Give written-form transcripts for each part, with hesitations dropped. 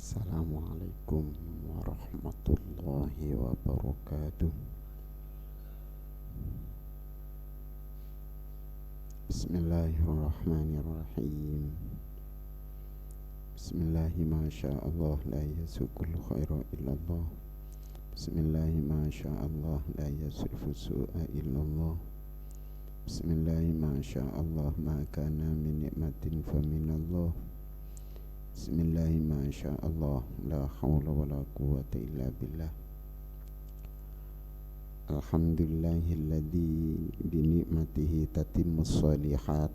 Assalamualaikum warahmatullahi wabarakatuh. Bismillahirrahmanirrahim. Bismillahi ma sya'allah la yasukul khaira illallah. Bismillahi ma sya'allah la yasrifu su'a illallah. Bismillahi ma sya'allah ma kana min nikmatin fa minallah. Bismillahi ma sya'allah la hawla wa la quwwata illa billah. Alhamdulillahilladzi bi ni'matihi tatimmus shalihat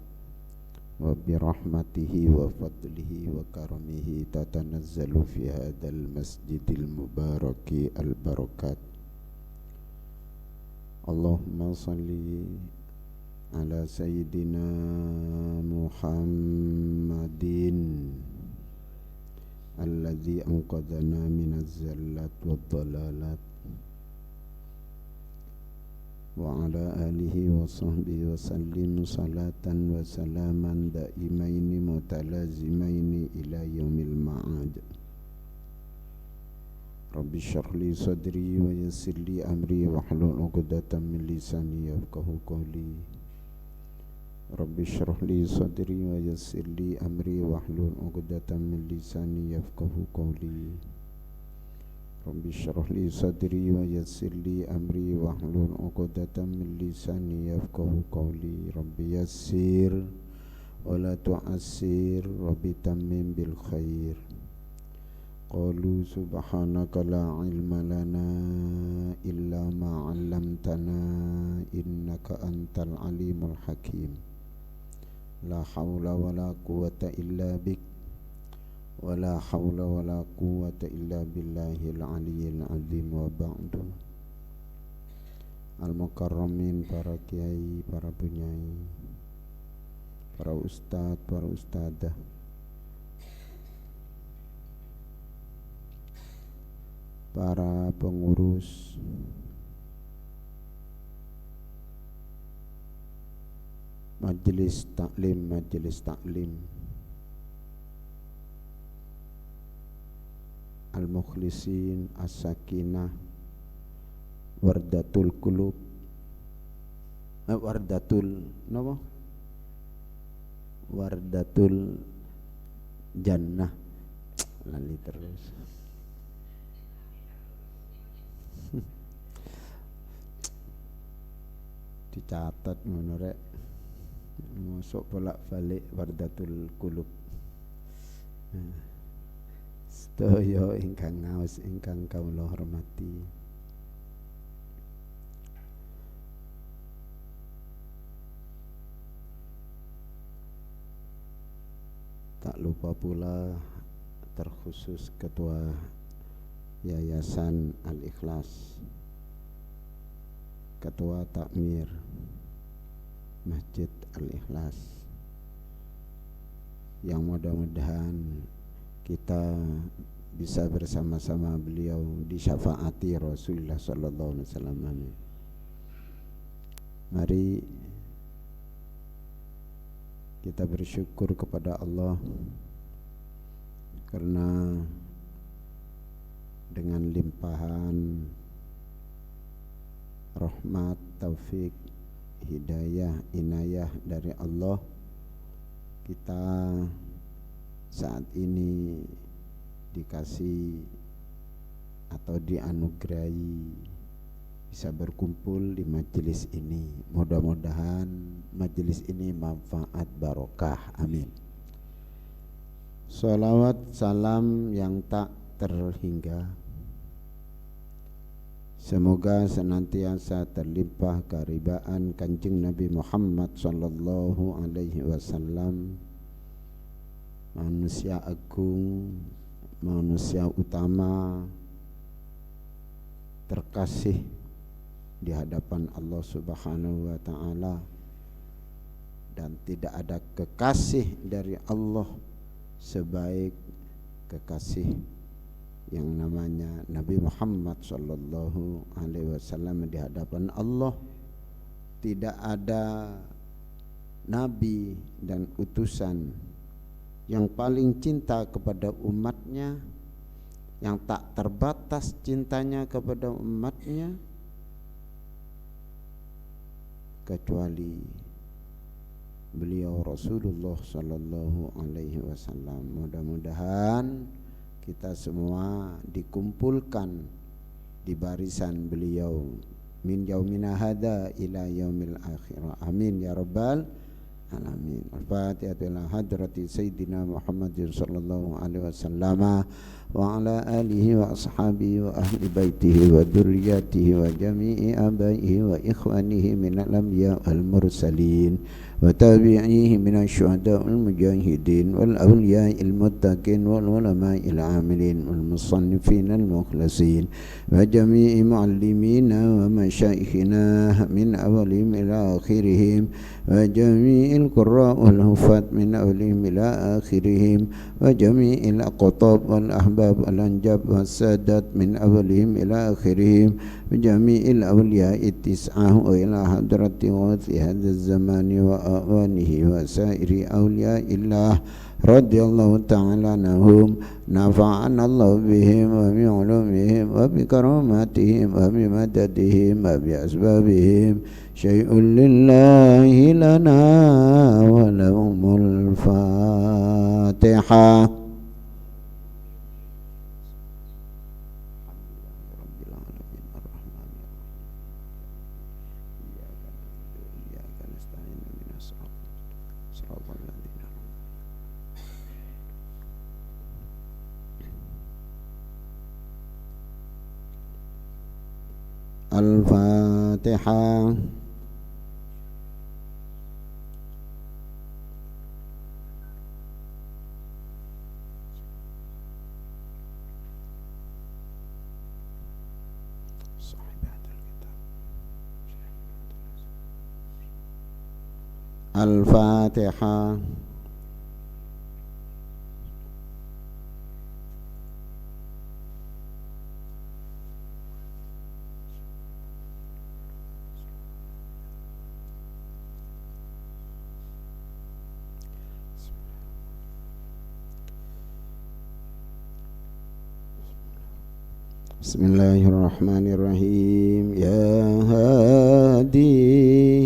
wa bi rahmatihi wa fadlihi wa karamihi tatanazzalu fi hadzal masjidil mubaraki al barakat. Allahumma salli ala sayyidina Muhammadin alladzi anqadhana minaz zallat wad dhalalat wa ala alihi wa sahbihi wa sallim salatan wa salaman daimaini mutalazimaini ila yaumil ma'ad. Rabbi shrah li sadri wa yassir li amri wahlul 'uqdatam min lisani yafqahu qawli. Rabbi shrah li sadri wa yassir li amri wahlul 'uqdatam min lisani yafqahu qawli. Rabbi shrah li sadri wa yassir li amri wahlul 'uqdatam min lisani yafqahu qawli. Rabbi yassir wa la tu'assir, Rabbi tammim bil khair. Qalu subhanaka la ilma lana illa ma 'allamtana innaka antal alimul hakim. La hawla wa la quwwata illa bik, wa la hawla wa la quwwata illa billahil aliyyil azim. Wa ba'du. Al-mukarramin, para kiai, para bunyai, para ustadz, para ustadzah, para pengurus, majelis taklim, al-mukhlisin, as-sakinah, wardatul qulub, wardatul napa? Wardatul jannah. Lali terus. Dicatat ngono rek. Masuk bolak-balik wardatul qulub. Sedaya ingkang ngaos ingkang kawula hormati, tak lupa pula terkhusus Ketua Yayasan Al-Ikhlas, Ketua Takmir Masjid Al-Ikhlas, yang mudah-mudahan kita bisa bersama-sama beliau disyafaati Rasulullah sallallahu alaihi wasallam. Amin. Mari kita bersyukur kepada Allah karena dengan limpahan rahmat, taufik, hidayah, inayah dari Allah, kita saat ini dikasih atau dianugerahi bisa berkumpul di majelis ini. Mudah-mudahan majelis ini manfaat barokah. Amin. Salawat salam yang tak terhingga semoga senantiasa terlimpah keharibaan Kanjeng Nabi Muhammad sallallahu alaihi wasallam, manusia agung, manusia utama, terkasih di hadapan Allah Subhanahu wa taala, dan tidak ada kekasih dari Allah sebaik kekasih yang namanya Nabi Muhammad sallallahu alaihi wasallam. Di hadapan Allah tidak ada nabi dan utusan yang paling cinta kepada umatnya yang tak terbatas cintanya kepada umatnya kecuali beliau Rasulullah sallallahu alaihi wasallam. Mudah-mudahan kita semua dikumpulkan di barisan beliau min yaumina hada ila yaumil akhirah. Amin ya rabbal alamin. Al-Fatihah ila hadrati sayyidina Muhammadin sallallahu alaihi wasallam wa ala alihi wa ashabihi wa ahli baitihi wa dzurriyyatihi wa jami'i abaihi wa ikhwanihi minal anbiya wal mursalin wa tabi'ihi minasy syuhada wal mujahidin wal awliya'il muttaqin wal ulama'il amilin wal musannifin al mukhlasin wa jami'i muallimina wa masyayikhina min awalihim ila akhirihim wa jami'il qurra wal hufat min awalihim ila akhirihim wa jami'il aqtab wal ahbab wal anjab was sadat min awalihim ila akhirihim wa jami'il awliya'i tis'ah wa ila hadrati wathi hadha zamani wa awanihi wa sairi awliya'illah radhiyallahu ta'ala anhum nafa'ana Allah bihim wa bi ulumihim wa bi karamatihim wa bi madadihim wa bi asbabihim syai'un lillahi lana wa lahumul Fatihah. Al-Fatihah. Al-Fatihah. Bismillahirrahmanirrahim. Ya Hadi,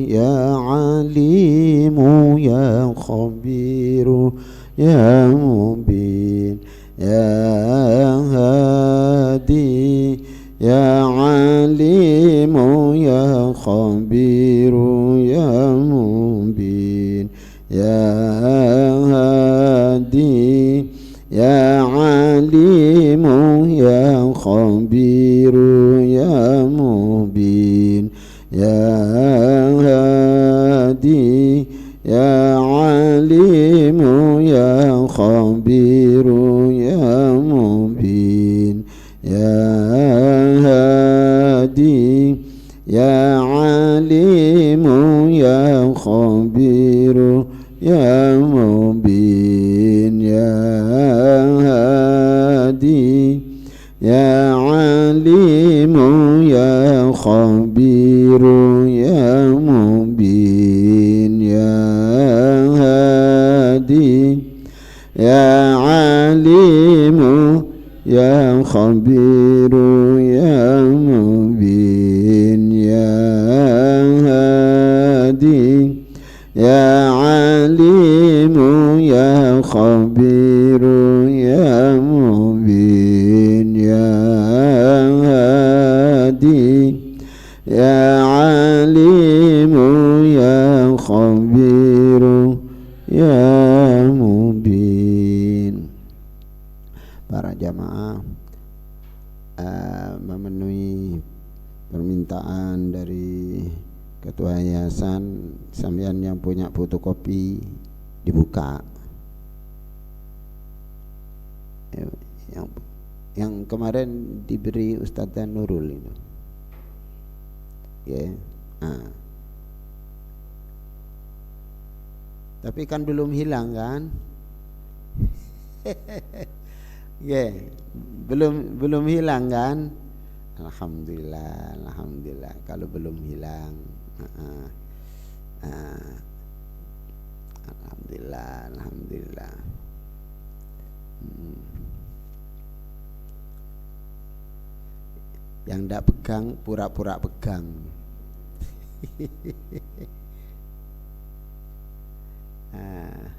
Ya Alimu, Ya Khabiru, Ya Mubin. Ya Hadi, Ya Alimu, Ya Khabiru, Ya Mubin. Ya Hadi, Ya Alimu, Ya Khabiru, Ya Mubin. Ya Hadi, Ya Alimu, Ya Khabiru, Ya Mubin. Ya Hadi, Ya Alimu, Ya Khabiru, Ya Mubin. Ya Hadi, Ya Alimu, Ya Khabiru, Ya Mubin. Ya Hadi, Ya Alimu, Ya Khabiru, Ya Mubin. Ya Hadi, Ya Alimu, Ya Khabiru, Ya Mubin. Ya Hadi, Ya Alimu, Ya Khabiru, Ya Mubin. Para jamaah memenuhi permintaan dari ketua yayasan, sampean yang punya fotokopi dibuka. Yang kemarin diberi Ustadz Nurul itu, ya. Tapi kan belum hilang kan? Ya, belum hilang kan? Alhamdulillah, alhamdulillah. Kalau belum hilang, alhamdulillah, alhamdulillah. Yang ndak pegang pura-pura pegang. Nah,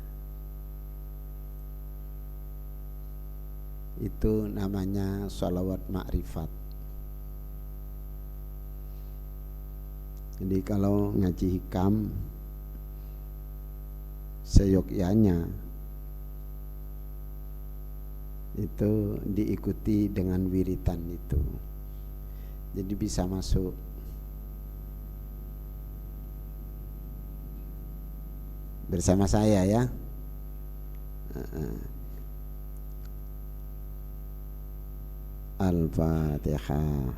itu namanya sholawat makrifat. Jadi kalau ngaji hikam seyogyanya itu diikuti dengan wiritan itu, jadi bisa masuk. Bersama saya ya. Al-Fatihah.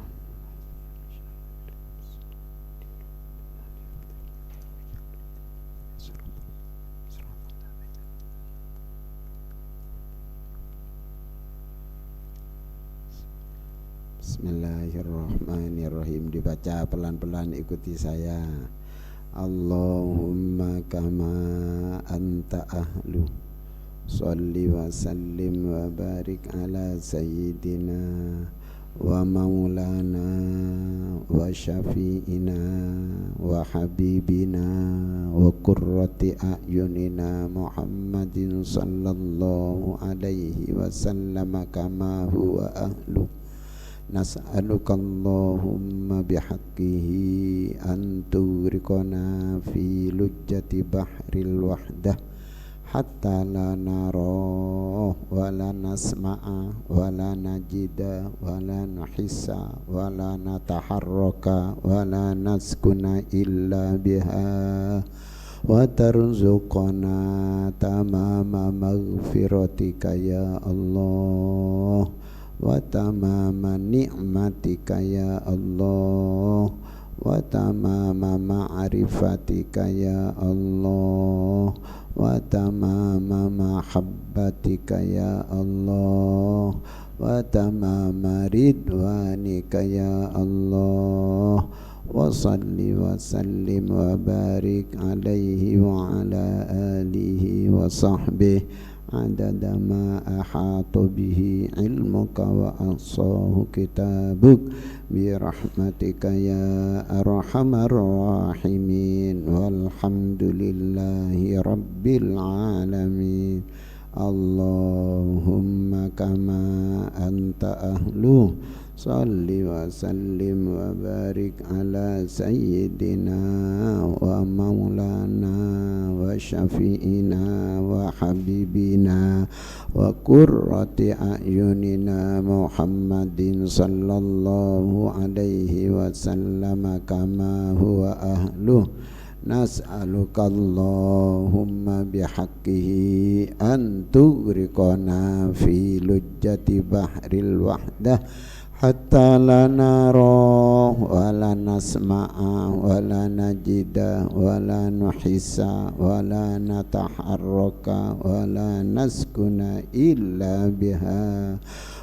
Bismillahirrahmanirrahim. Dibaca pelan-pelan, ikuti saya. Allahumma kama anta ahlu, sholli wa sallim wa barik ala sayyidina wa maulana wa syafi'ina wa habibina wa qurrati a'yunina Muhammadin sallallahu alaihi wasallam kama huwa ahlu. Nas'aluka Allahumma bihaqqihi an turiqana fi lujjati bahril wahdah hatta la nara wa la nasma'a wa la najida wa la nuhissa wa la nataharraka wa la naskuna illa biha wa tarzuqana tamama maghfiratika ya Allah wa tamama ni'matika ya Allah wa tamama ma'rifatika ya Allah wa tamama mahabbatika ya Allah wa tamama ridwanika ya Allah wa salli wa sallim wa barik alaihi wa ala alihi wa sahbihi adada ma ahata bihi ilmuka wa ahsahu kitabuk bi rahmatika ya arhamar rahimin walhamdulillahi rabbil alamin. Allahumma kama anta ahlu, salli wa sallim wa barik ala sayyidina wa maulana wa syafi'ina wa habibina wa qurrati a'yunina Muhammadin sallallahu alaihi wasallam kama huwa ahluh. Nas'aluka Allahumma bihaqqihi an tughriqana fi lujjati bahril wahdah hatta la nara wa la nasma'a wa la najida wa la nuhissa wa la nataharraka wa la naskuna illa biha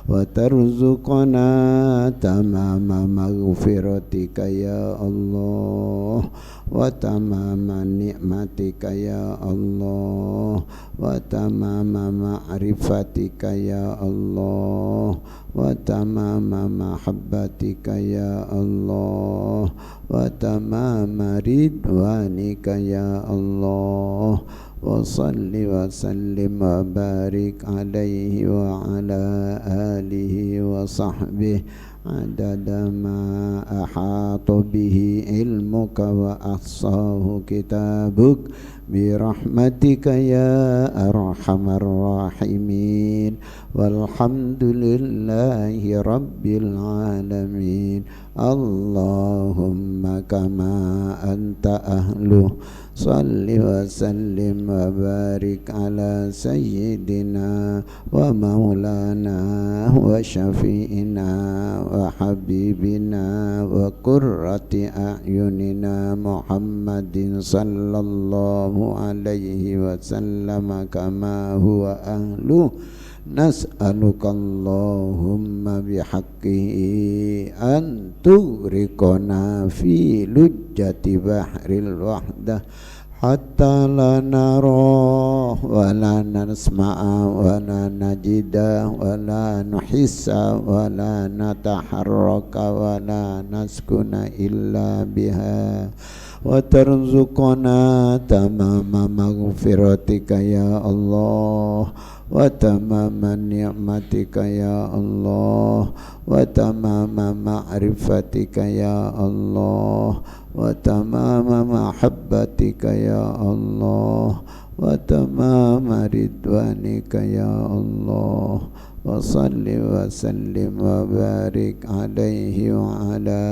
wa tarzuqana tamama maghfiratika ya Allah wa tamama ni'matika ya Allah wa tamama ma'rifatika ya Allah wa tamama mahabbatika ya Allah wa tamama ridwanika ya Allah wa salli wa sallim wa barik alaihi wa ala alihi wa sahbihi adada ma ahata bihi ilmuka wa ahsahu kitabuk bi rahmatika ya arhamar rahimin walhamdulillahi rabbil alamin. Allahumma kama anta ahlu, salli wa sallim wa barik ala sayyidina wa maulana wa syafi'ina wa habibina wa qurrati a'yunina Muhammadin sallallahu alaihi wasallam kama huwa ahlu. Nas'aluka Allahumma bihaqqihi an tughriqana fi lujjati bahril wahdah hatta la nara wa la nasma'a wa la najida wa la nuhissa wa la nataharraka wa la naskuna illa biha wa tarzuqna tamama maghfiratika ya Allah wa tamama ni'matika ya Allah wa tamama ma'rifatika ya Allah wa tamama mahabbatika ya Allah wa tamama ridwanika ya Allah wa salli wa sallim wa barik alaihi wa ala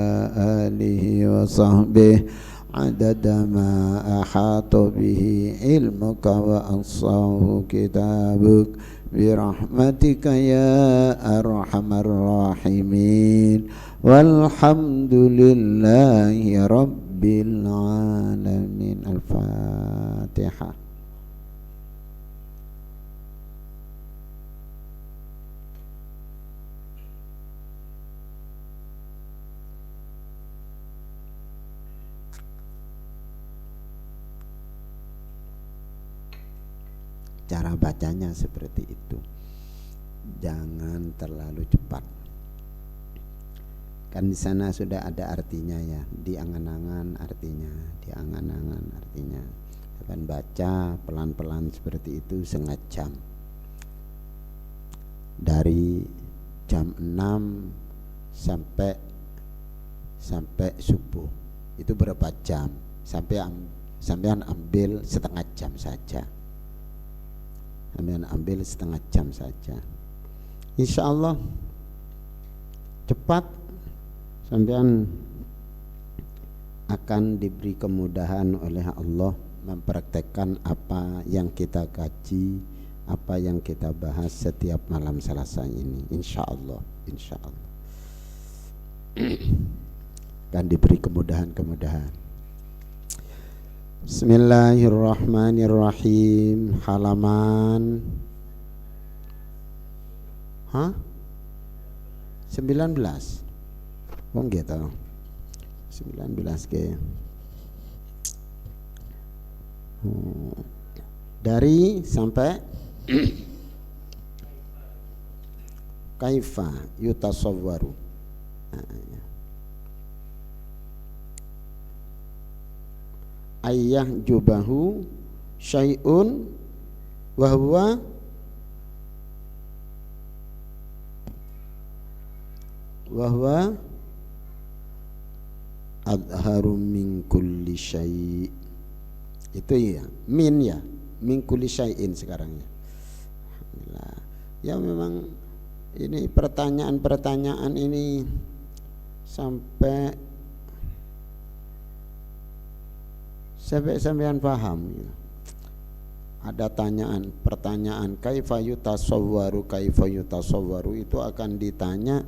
alihi wa sahbihi عدد ما أحاط به علمك وأحصاه كتابك برحمتك يا أرحم الراحمين والحمد لله رب العالمين. الفاتحة. Cara bacanya seperti itu, jangan terlalu cepat. Kan di sana sudah ada artinya ya, di angan-angan artinya, di angan-angan artinya. Akan baca pelan-pelan seperti itu setengah jam. Dari jam 6 sampai subuh. Itu berapa jam? Sampean ambil setengah jam saja. Sampean ambil setengah jam saja. Insya Allah cepat sampean akan diberi kemudahan oleh Allah mempraktekkan apa yang kita kaji, apa yang kita bahas setiap malam Selasa ini. Insya Allah, insya Allah akan diberi kemudahan-kemudahan. Bismillahirrahmanirrahim. Halaman 19. Oh gitu. 19 ke. Dari sampai kaifa yutasawwaru. Ayah jubahu syai'un wahwa adharu min kulli syai'. Itu ya, min kulli syai'in sekarang ya. Alhamdulillah. Ya memang ini pertanyaan ini sampean paham ya. Ada pertanyaan kaifa yutasawwaru itu akan ditanya.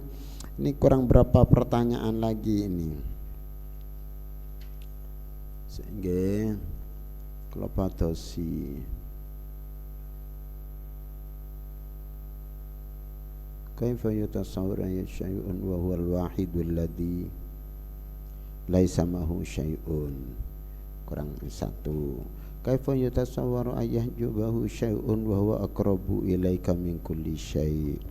Ini kurang berapa pertanyaan lagi ini. Sehingga kalau patosi kaifa yutasawwaru syai'un wa huwal wahidul ladzi laisa mahu syai'un. Kurang satu. Kaifa yutasawwaru ayyahjubahu syai'un wa huwa aqrabu ilaika min kulli syai'.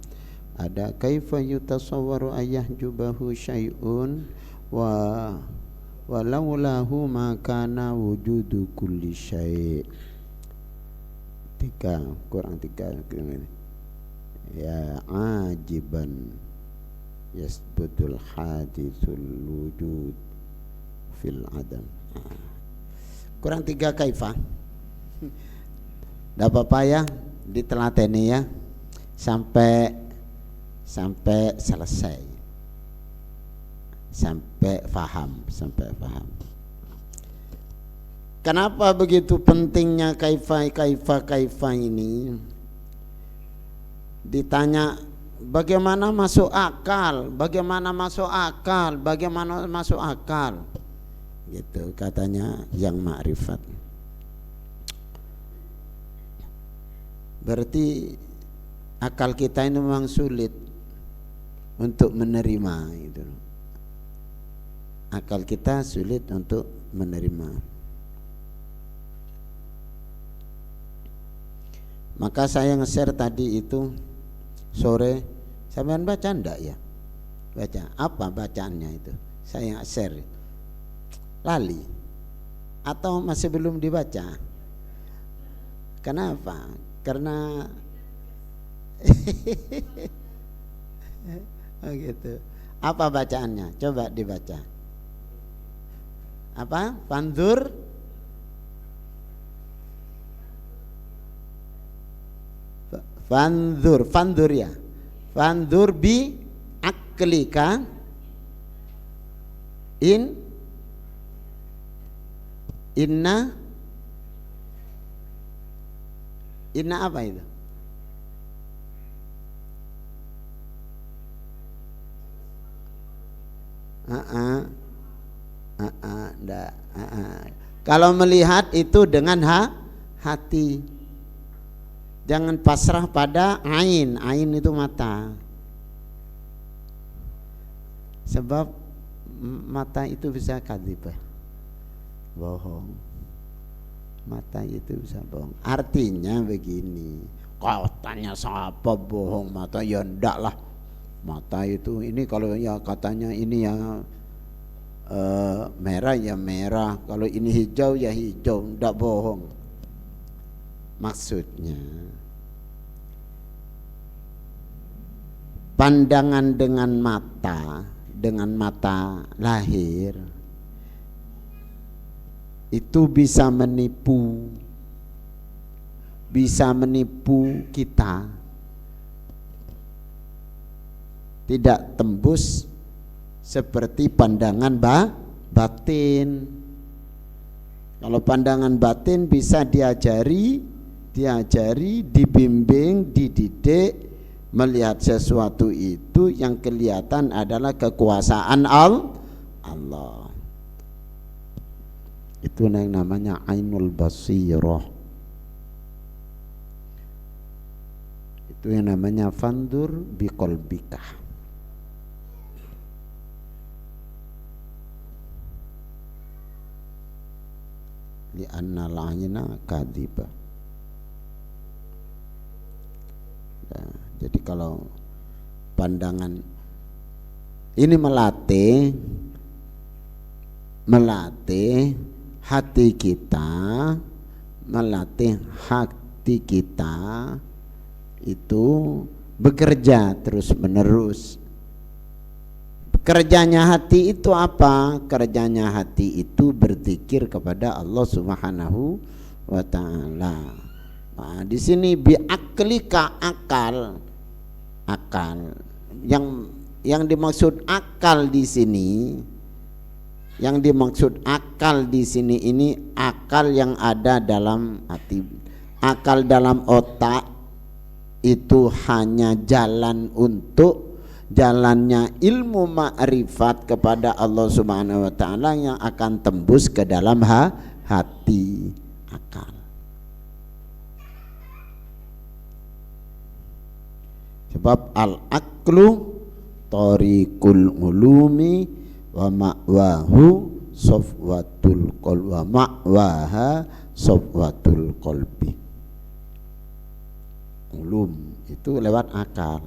Ada kaifa yutasawwaru ayyahjubahu syai'un wa walaulahu ma kana wujudu kulli syai'. 3 kurang 3 ya ajiban yasbutul hadithul wujud fil adam. Kurang 3 kaifa. Tidak apa-apa ya, ditelateni ya sampai selesai, sampai paham. Kenapa begitu pentingnya kaifa ini? Ditanya bagaimana masuk akal, gitu katanya yang ma'rifat. Berarti akal kita ini memang sulit untuk menerima itu. Akal kita sulit untuk menerima. Maka saya nge-share tadi itu sore, sampean baca enggak ya? Baca. Apa bacaannya itu? Saya share. Lali. Atau masih belum dibaca? Kenapa? Karena oh gitu. Apa bacaannya? Coba dibaca. Apa? Fandur Fandur ya. Fandur bi aklika inna apa itu? Enggak. Kalau melihat itu dengan hati. Jangan pasrah pada ain. Ain itu mata. Sebab mata itu bisa kadzibah, bohong. Mata itu bisa bohong. Artinya begini, kau tanya siapa bohong mata? Ya enggak lah. Mata itu ini kalau ya katanya ini ya merah ya merah, kalau ini hijau ya hijau, enggak bohong. Maksudnya pandangan dengan mata lahir itu bisa menipu kita, tidak tembus seperti pandangan batin. Kalau pandangan batin bisa diajari, dibimbing, dididik, melihat sesuatu itu yang kelihatan adalah kekuasaan Allah. Itu yang namanya ainul basirah. Itu yang namanya fandur biqalbika. Li'anna al-'ayna kadhibah. Nah, jadi kalau pandangan ini melatih hati kita itu bekerja terus menerus. Kerjanya hati itu apa? Kerjanya hati itu berzikir kepada Allah Subhanahu wa ta'ala. Nah, di sini biaklika akal. Yang dimaksud akal di sini, ini akal yang ada dalam hati. Akal dalam otak itu hanya jalan untuk jalannya ilmu ma'rifat kepada Allah Subhanahu wa ta'ala yang akan tembus ke dalam hati, akal. Sebab al-aqlu tariqul ulumi wa ma'wahu safwatul qalbi wa ma'waha safwatul qalbi. Ulum itu lewat akal.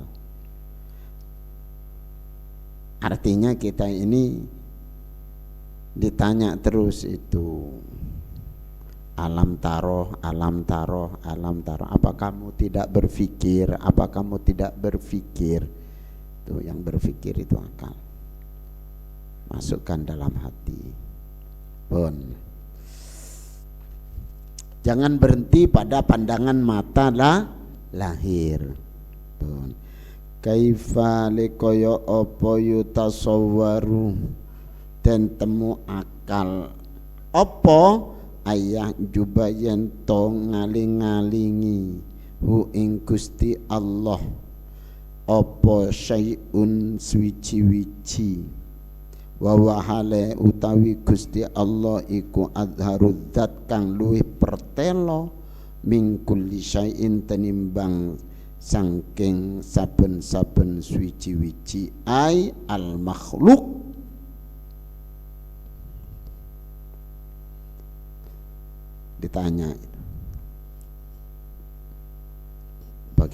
Artinya kita ini ditanya terus itu alam taroh. Apa kamu tidak berpikir? Itu yang berpikir itu akal. Masukkan dalam hati. Jangan berhenti pada pandangan mata lahir. Kaifa likoyo opo yutasawwaru dan temu akal opo ayah jubayen to ngaling-ngalingi hu ing Gusti Allah opo syai'un suwici-wici wa wahale utawi Gusti Allah iku adharud dzat kang luwih pertelo min kulli syai'in tenimbang sangking saben-saben suci-wici ai al makhluk. Ditanya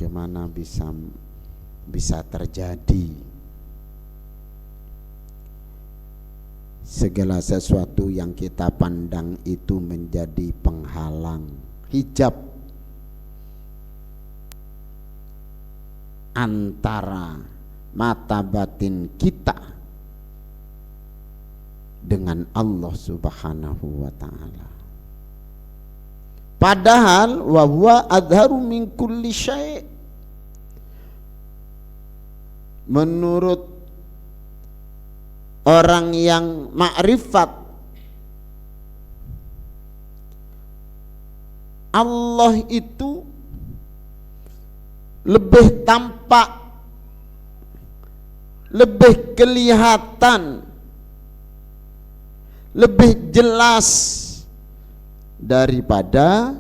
bagaimana bisa terjadi segala sesuatu yang kita pandang itu menjadi penghalang, hijab antara mata batin kita dengan Allah Subhanahu wa ta'ala. Padahal wa huwa adharu min kulli syai'. Menurut orang yang makrifat, Allah itu lebih tampak, lebih kelihatan, lebih jelas daripada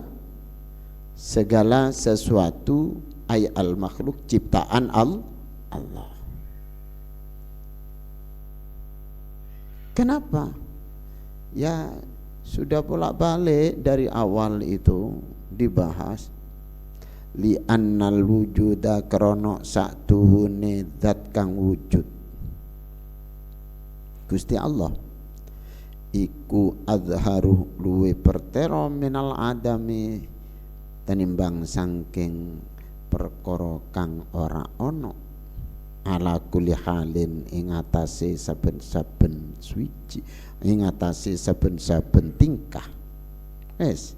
segala sesuatu ay al-makhluk, ciptaan Allah. Kenapa? Ya sudah bolak-balik dari awal itu dibahas. Li annal wujuda krono saktuhune zat kang wujud. Gusti Allah iku azharu luwe pertero minal adami tenimbang sangking perkara kang ora ono. Ala kulli halin ing atase saben-saben suci, ing atase saben-saben tingkah. Wes.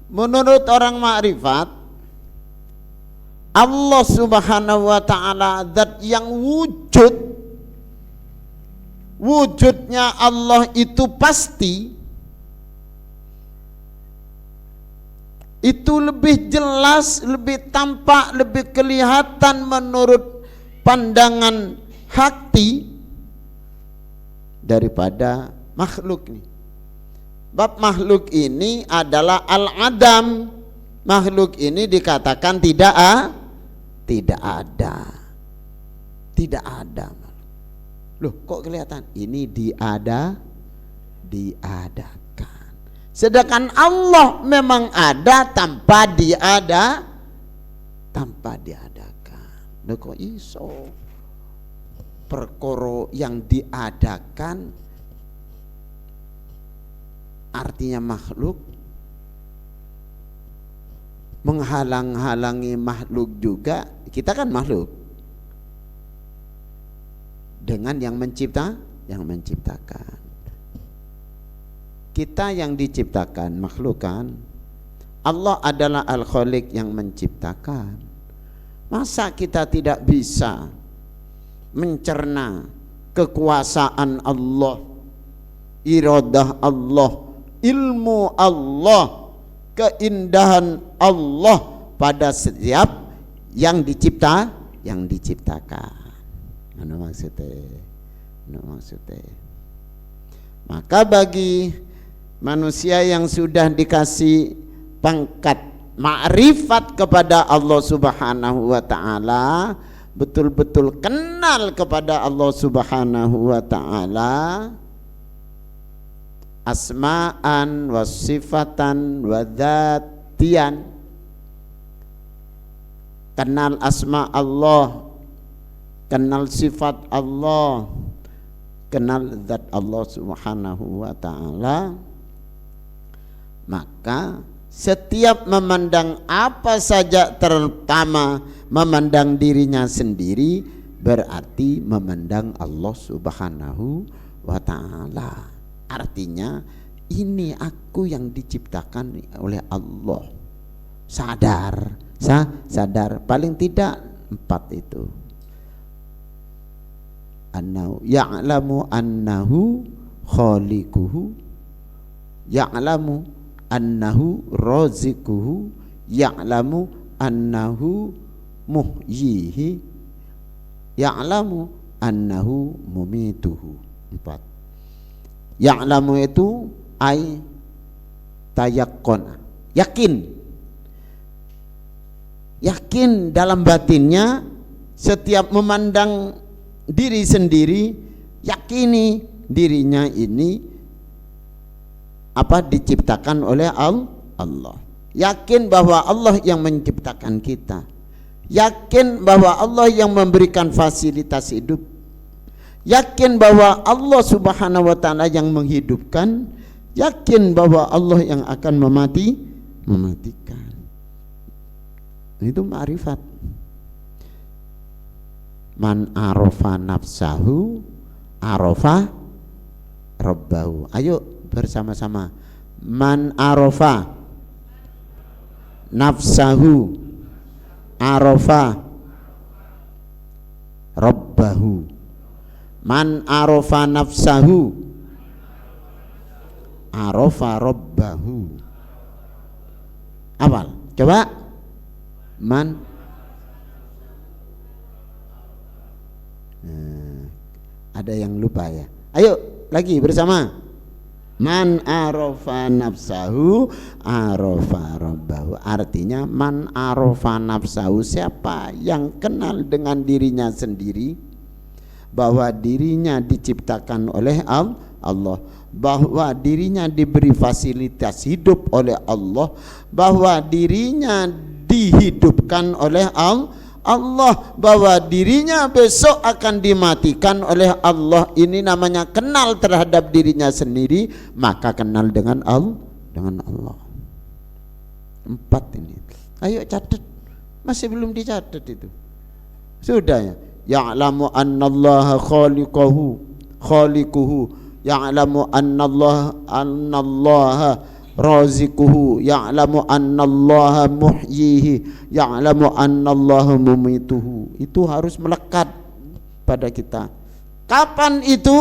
Menurut orang makrifat, Allah Subhanahu wa ta'ala zat yang wujudnya Allah itu pasti, itu lebih jelas, lebih tampak, lebih kelihatan menurut pandangan hati daripada makhluk ini. Bab makhluk ini adalah al-adam. Makhluk ini dikatakan tidak ada. Loh, kok kelihatan? Ini diadakan. Sedangkan Allah memang ada tanpa diadakan. Loh, kok iso? Perkara yang diadakan artinya makhluk, menghalang-halangi makhluk juga. Kita kan makhluk dengan yang menciptakan. Kita yang diciptakan, makhluk kan. Allah adalah Al-Khaliq yang menciptakan. Masa kita tidak bisa mencerna kekuasaan Allah, iradah Allah, ilmu Allah, keindahan Allah pada setiap yang diciptakan. Anu maksudnya. Maka bagi manusia yang sudah dikasih pangkat ma'rifat kepada Allah Subhanahu wa ta'ala, betul-betul kenal kepada Allah Subhanahu wa ta'ala, asma'an wa sifatan wa dzatian, kenal asma Allah, kenal sifat Allah, kenal zat Allah Subhanahu wa ta'ala, maka setiap memandang apa saja, terutama memandang dirinya sendiri, berarti memandang Allah Subhanahu wa ta'ala. Artinya ini aku yang diciptakan oleh Allah. Sadar paling tidak 4 itu. Annahu ya'lamu annahu khaliquhu, ya'lamu annahu razikuhu, ya'lamu annahu muhyihi, ya'lamu annahu mumituhu. 4. Ya'lamu itu ay tayakkun, yakin dalam batinnya. Setiap memandang diri sendiri, yakini dirinya ini diciptakan oleh Allah. yakin bahwa Allah yang menciptakan kita, yakin bahwa Allah yang memberikan fasilitas hidup, yakin bahwa Allah Subhanahu wa taala yang menghidupkan, yakin bahwa Allah yang akan mematikan. Itu ma'rifat. Man arafa nafsahu arafa rabbahu. Ayo bersama-sama. Man arafa nafsahu arafa rabbahu. Man arafa nafsahu arafa rabbahu. Awal, coba. Man ada yang lupa ya. Ayo lagi bersama. Man arafa nafsahu arafa rabbahu. Artinya man arafa nafsahu, siapa yang kenal dengan dirinya sendiri, bahwa dirinya diciptakan oleh Allah, bahwa dirinya diberi fasilitas hidup oleh Allah, bahwa dirinya dihidupkan oleh Allah, bahwa dirinya besok akan dimatikan oleh Allah. Ini namanya kenal terhadap dirinya sendiri, maka kenal dengan Allah. 4 ini. Ayo catat. Masih belum dicatat itu. Sudah ya. Ya'lamu annallaha khaliquhu, ya'lamu annallaha razikuhu, ya'lamu annallaha muhyihi, ya'lamu annallaha mumituhu. Itu harus melekat pada kita. Kapan itu?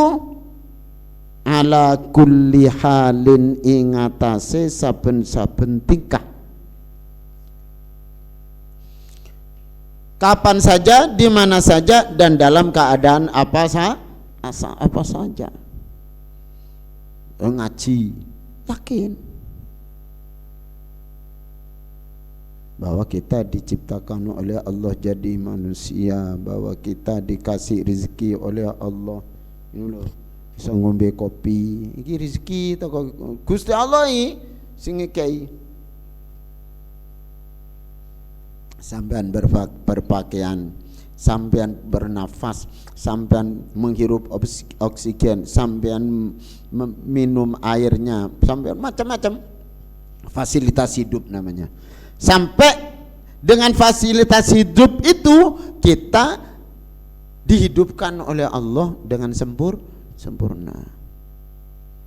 Ala kulli halin, ingatase saben-saben tingkah. Kapan saja, di mana saja, dan dalam keadaan apa saja. Ngaji, yakin bahwa kita diciptakan oleh Allah jadi manusia, bahwa kita dikasih rezeki oleh Allah. Ini loh, bisa ngombe kopi, ini rezeki toko Gusti Allah ini sing ngekei. Sampean berpakaian, sampean bernafas, sampean menghirup oksigen, sampean minum airnya, sampean macam-macam fasilitas hidup namanya. Sampai dengan fasilitas hidup itu kita dihidupkan oleh Allah dengan sempurna.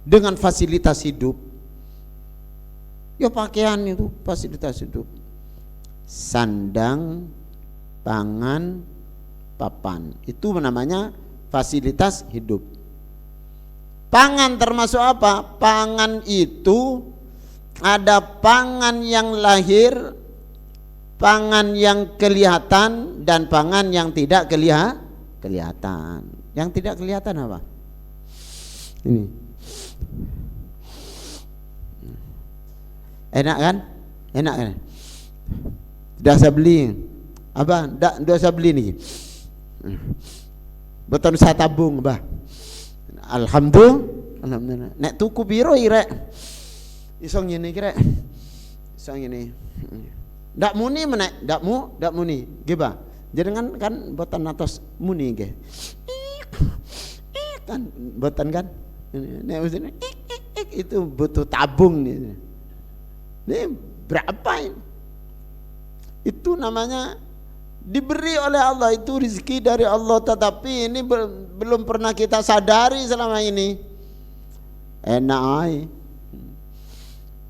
Dengan fasilitas hidup. Ya pakaian itu fasilitas hidup. Sandang, pangan, papan. Itu namanya fasilitas hidup. Pangan termasuk apa? Pangan itu ada pangan yang lahir, pangan yang kelihatan, dan pangan yang tidak kelihatan. Yang tidak kelihatan apa? Ini. Enak kan? Enak kan? Dah saya beli. Abah, dah saya beli nih. Beton saya tabung, bah. Alhamdulillah. Nek tuku biro irek. Isong ini kira, isong ini. Dak muni menek, dak muni. Giba. Jadi kan botan atas muni ge. Kan botan kan. Nek usine itu butuh tabung nih. Ini berapa ini? Itu namanya diberi oleh Allah, itu rezeki dari Allah, tetapi ini belum pernah kita sadari selama ini. Enak aja.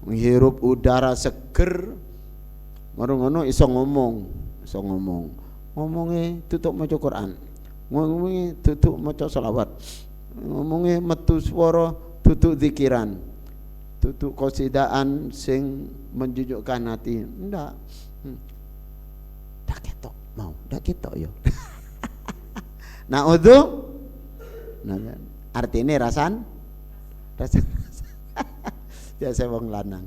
Menghirup udara seger, ngono iso ngomongnya tutup maca Quran, ngomongnya tutup maca selawat, ngomongnya metu swara tutup zikiran, tutup qasidaan sing menjujukkan hati. Ndak ketok mau, ndak ketok yo. Nah itu artinya rasan biasa wong lanang.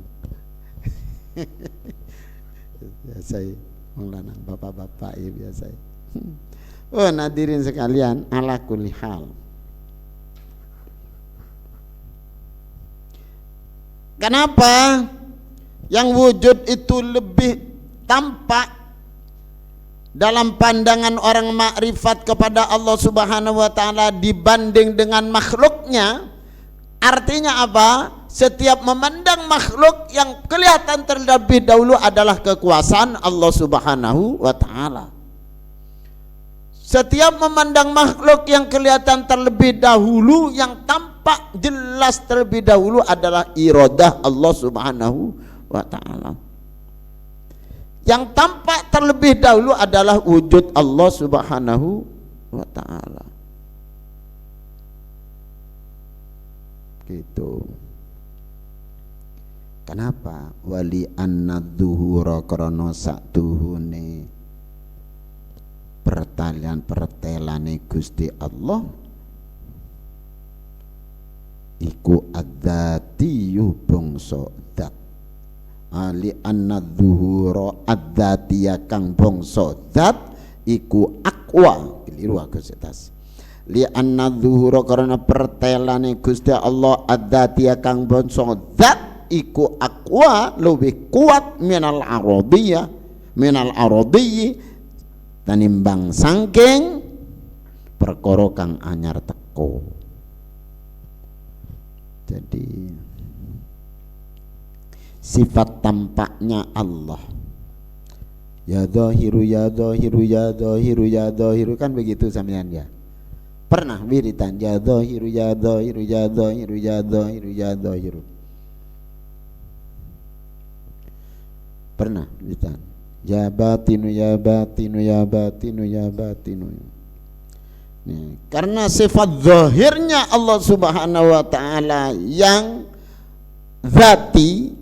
Biasa wong lanang, bapak-bapak ya biasa. Oh, hadirin sekalian, ala kulli hal. Kenapa? yang wujud itu lebih tampak dalam pandangan orang makrifat kepada Allah Subhanahu wa taala dibanding dengan makhluknya. Artinya apa? Setiap memandang makhluk yang kelihatan terlebih dahulu adalah kekuasaan Allah Subhanahu wa taala. Setiap memandang makhluk yang kelihatan terlebih dahulu, yang tampak jelas terlebih dahulu adalah iradah Allah Subhanahu wa taala. Yang tampak terlebih dahulu adalah wujud Allah Subhanahu wa taala. Gitu. Kenapa? Wali annadzuhura krana sakduhune pertelane Gusti Allah iku adzatiyu bangsa zat. Ali annadzuhura adzatiya kang bangsa zat iku aqwa. Keliru aku setas. Li annadzuhura karena pertelane Gusti Allah adzatiya kang bangsa zat iku aqwa lebih kuat minal aradiyah tanimbang sangking perkara kang anyar teko. Jadi sifat tampaknya Allah ya zahiru ya zahiru ya zahiru ya zahiru, kan begitu sampean ya. Pernah wiritan ya zahiru ya zahiru ya zahiru ya zahiru ya zahiru? Pernah wiritan ya batinu ya batinu ya batinu ya batinu. Nih, karena sifat zahirnya Allah Subhanahu wa taala yang zati,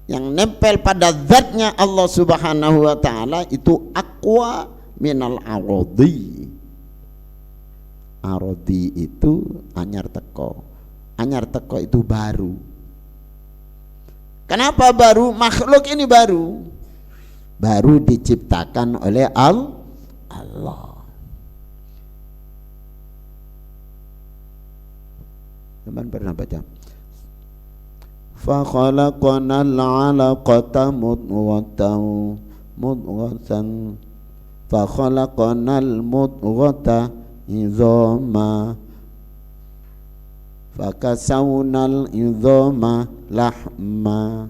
yang nempel pada zatnya Allah Subhanahu wa taala itu aqwa minal aradi. Aradi itu anyar teko. Anyar teko itu baru. Kenapa baru? Makhluk ini baru. Baru diciptakan oleh Allah. Teman pernah baca? Fa khalaqanal 'alaqata mudghatan fa khalaqanal mudghata idhama fa kasawnal idhama lahma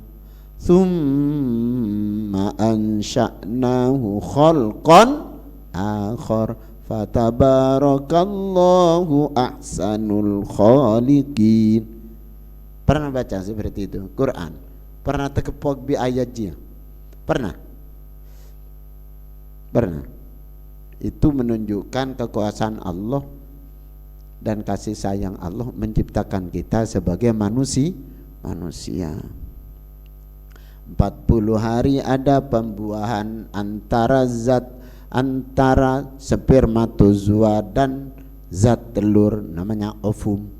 thumma ansha'nahu khalqan akhar fatabarakallahu ahsanul khaliqin. Pernah baca seperti itu Quran? Pernah tekepok bi ayatnya? Pernah? Itu menunjukkan kekuasaan Allah dan kasih sayang Allah menciptakan kita sebagai manusia. 40 hari ada pembuahan antara spermatozoa dan zat telur namanya ovum.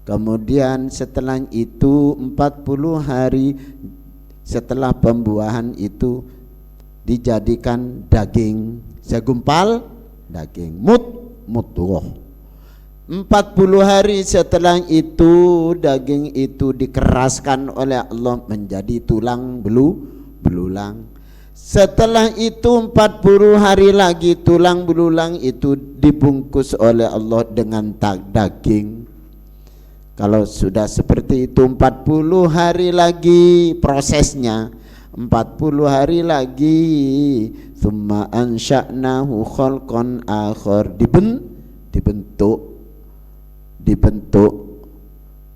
Kemudian setelah itu 40 hari setelah pembuahan itu dijadikan daging, segumpal daging, mudghah. 40 hari setelah itu daging itu dikeraskan oleh Allah menjadi tulang belulang. Setelah itu 40 hari lagi tulang belulang itu dibungkus oleh Allah dengan daging. Kalau sudah seperti itu 40 hari lagi prosesnya, 40 hari lagi thumma ansha'nahu khalqan akhar, dibentuk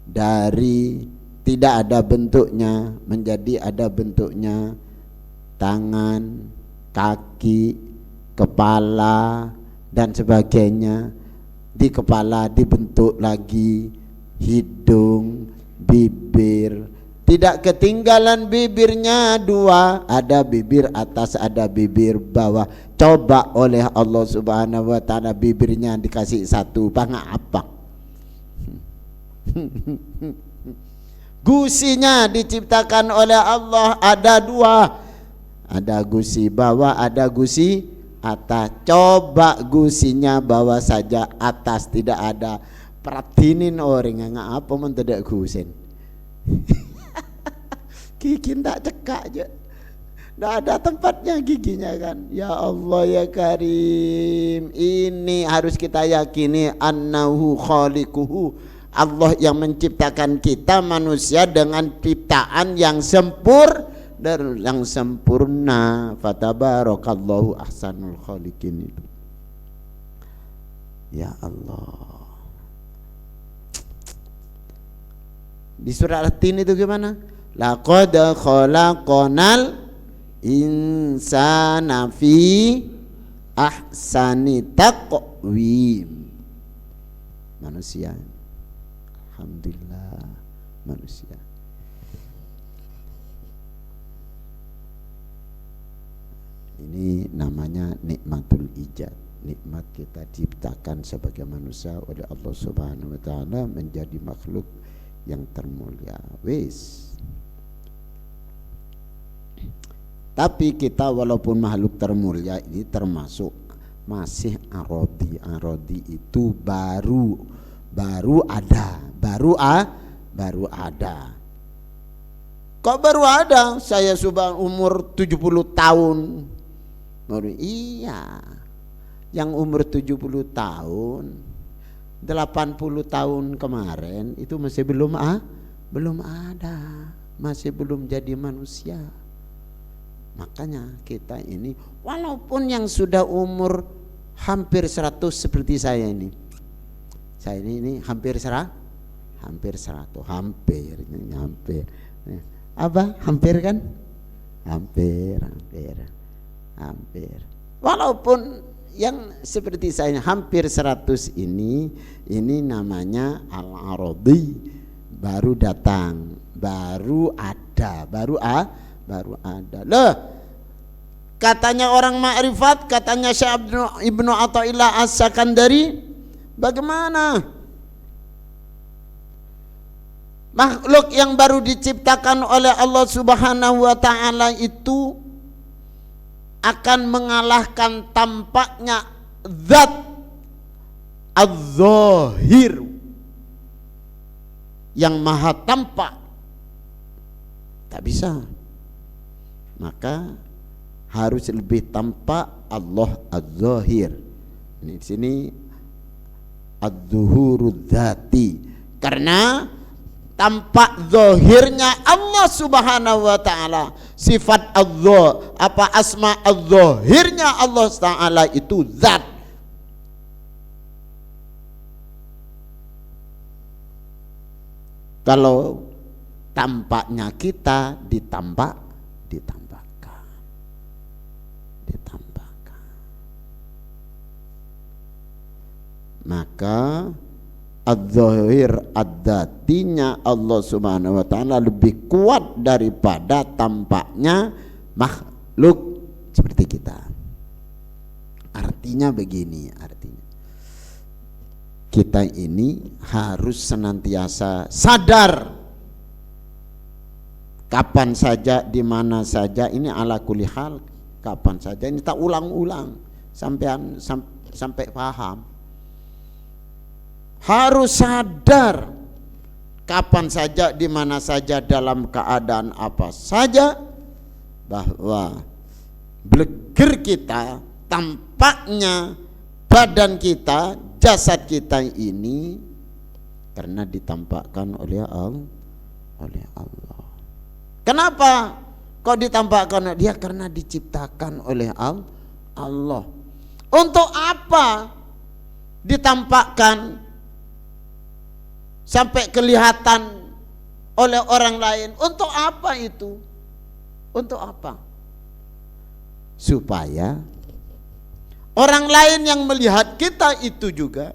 dari tidak ada bentuknya menjadi ada bentuknya, tangan, kaki, kepala dan sebagainya. Di kepala dibentuk lagi hidung, bibir. Tidak ketinggalan bibirnya dua, ada bibir atas, ada bibir bawah. Coba oleh Allah Subhanahu wa taala bibirnya dikasih satu, apa? Gusinya diciptakan oleh Allah ada dua, ada gusi bawah, ada gusi atas. Coba gusinya bawah saja, atas tidak ada. Perhatinin orang yang apa men tidak gusin. gigi ndak cekak aja, ndak ada tempatnya giginya kan. Ya Allah ya Karim, ini harus kita yakini annahu khaliquhu, Allah yang menciptakan kita manusia dengan ciptaan yang sempurna. Fatabarakallahu ahsanul khaliqin itu. Ya Allah. Di surah At-Tin itu gimana? Laqad khalaqnal insana fi ahsani taqwim. Manusia, alhamdulillah, manusia. Ini namanya nikmatul ijad. Nikmat kita diciptakan sebagai manusia oleh Allah Subhanahu wa taala menjadi makhluk yang termulia. Wis. Tapi kita walaupun makhluk termulia ini termasuk masih arodi. Arodi itu baru ada. Kok baru ada? Saya sudah umur 70 tahun. Baru iya. Yang umur 70 tahun, 80 tahun kemarin itu masih belum ada, masih belum jadi manusia. Makanya kita ini walaupun yang sudah umur hampir 100 seperti saya ini hampir 100, hampir. Apa? Hampir kan? Hampir. Walaupun yang seperti saya hampir 100 ini namanya al-aradi, baru datang, baru ada. Loh, katanya orang ma'rifat, katanya Syekh Ibnu Athaillah As-Sakandari, bagaimana makhluk yang baru diciptakan oleh Allah Subhanahu wa taala itu akan mengalahkan tampaknya zat az-zahir yang maha tampak? Tak bisa. Maka harus lebih tampak Allah az-zahir. Ini di sini az-zuhurudz dzati, karena tampak zahirnya Allah Subhanahu wa taala, sifat Allah, apa asma az-zahirnya Allah taala itu zat. Kalau tampaknya kita ditambahkan. Maka az-zahir ad-dzatinya Allah Subhanahu wa taala lebih kuat daripada tampaknya makhluk seperti kita. Artinya begini, kita ini harus senantiasa sadar kapan saja, di mana saja, ini ala kulli hal, kapan saja, ini tak ulang-ulang sampai paham. Harus sadar kapan saja, di mana saja, dalam keadaan apa saja, bahwa bleger kita, tampaknya badan kita, jasad kita ini karena ditampakkan oleh Allah. Kenapa kok ditampakkan oleh dia? Karena diciptakan oleh Allah. Untuk apa ditampakkan sampai kelihatan oleh orang lain? Untuk apa itu? Untuk apa? Supaya orang lain yang melihat kita itu juga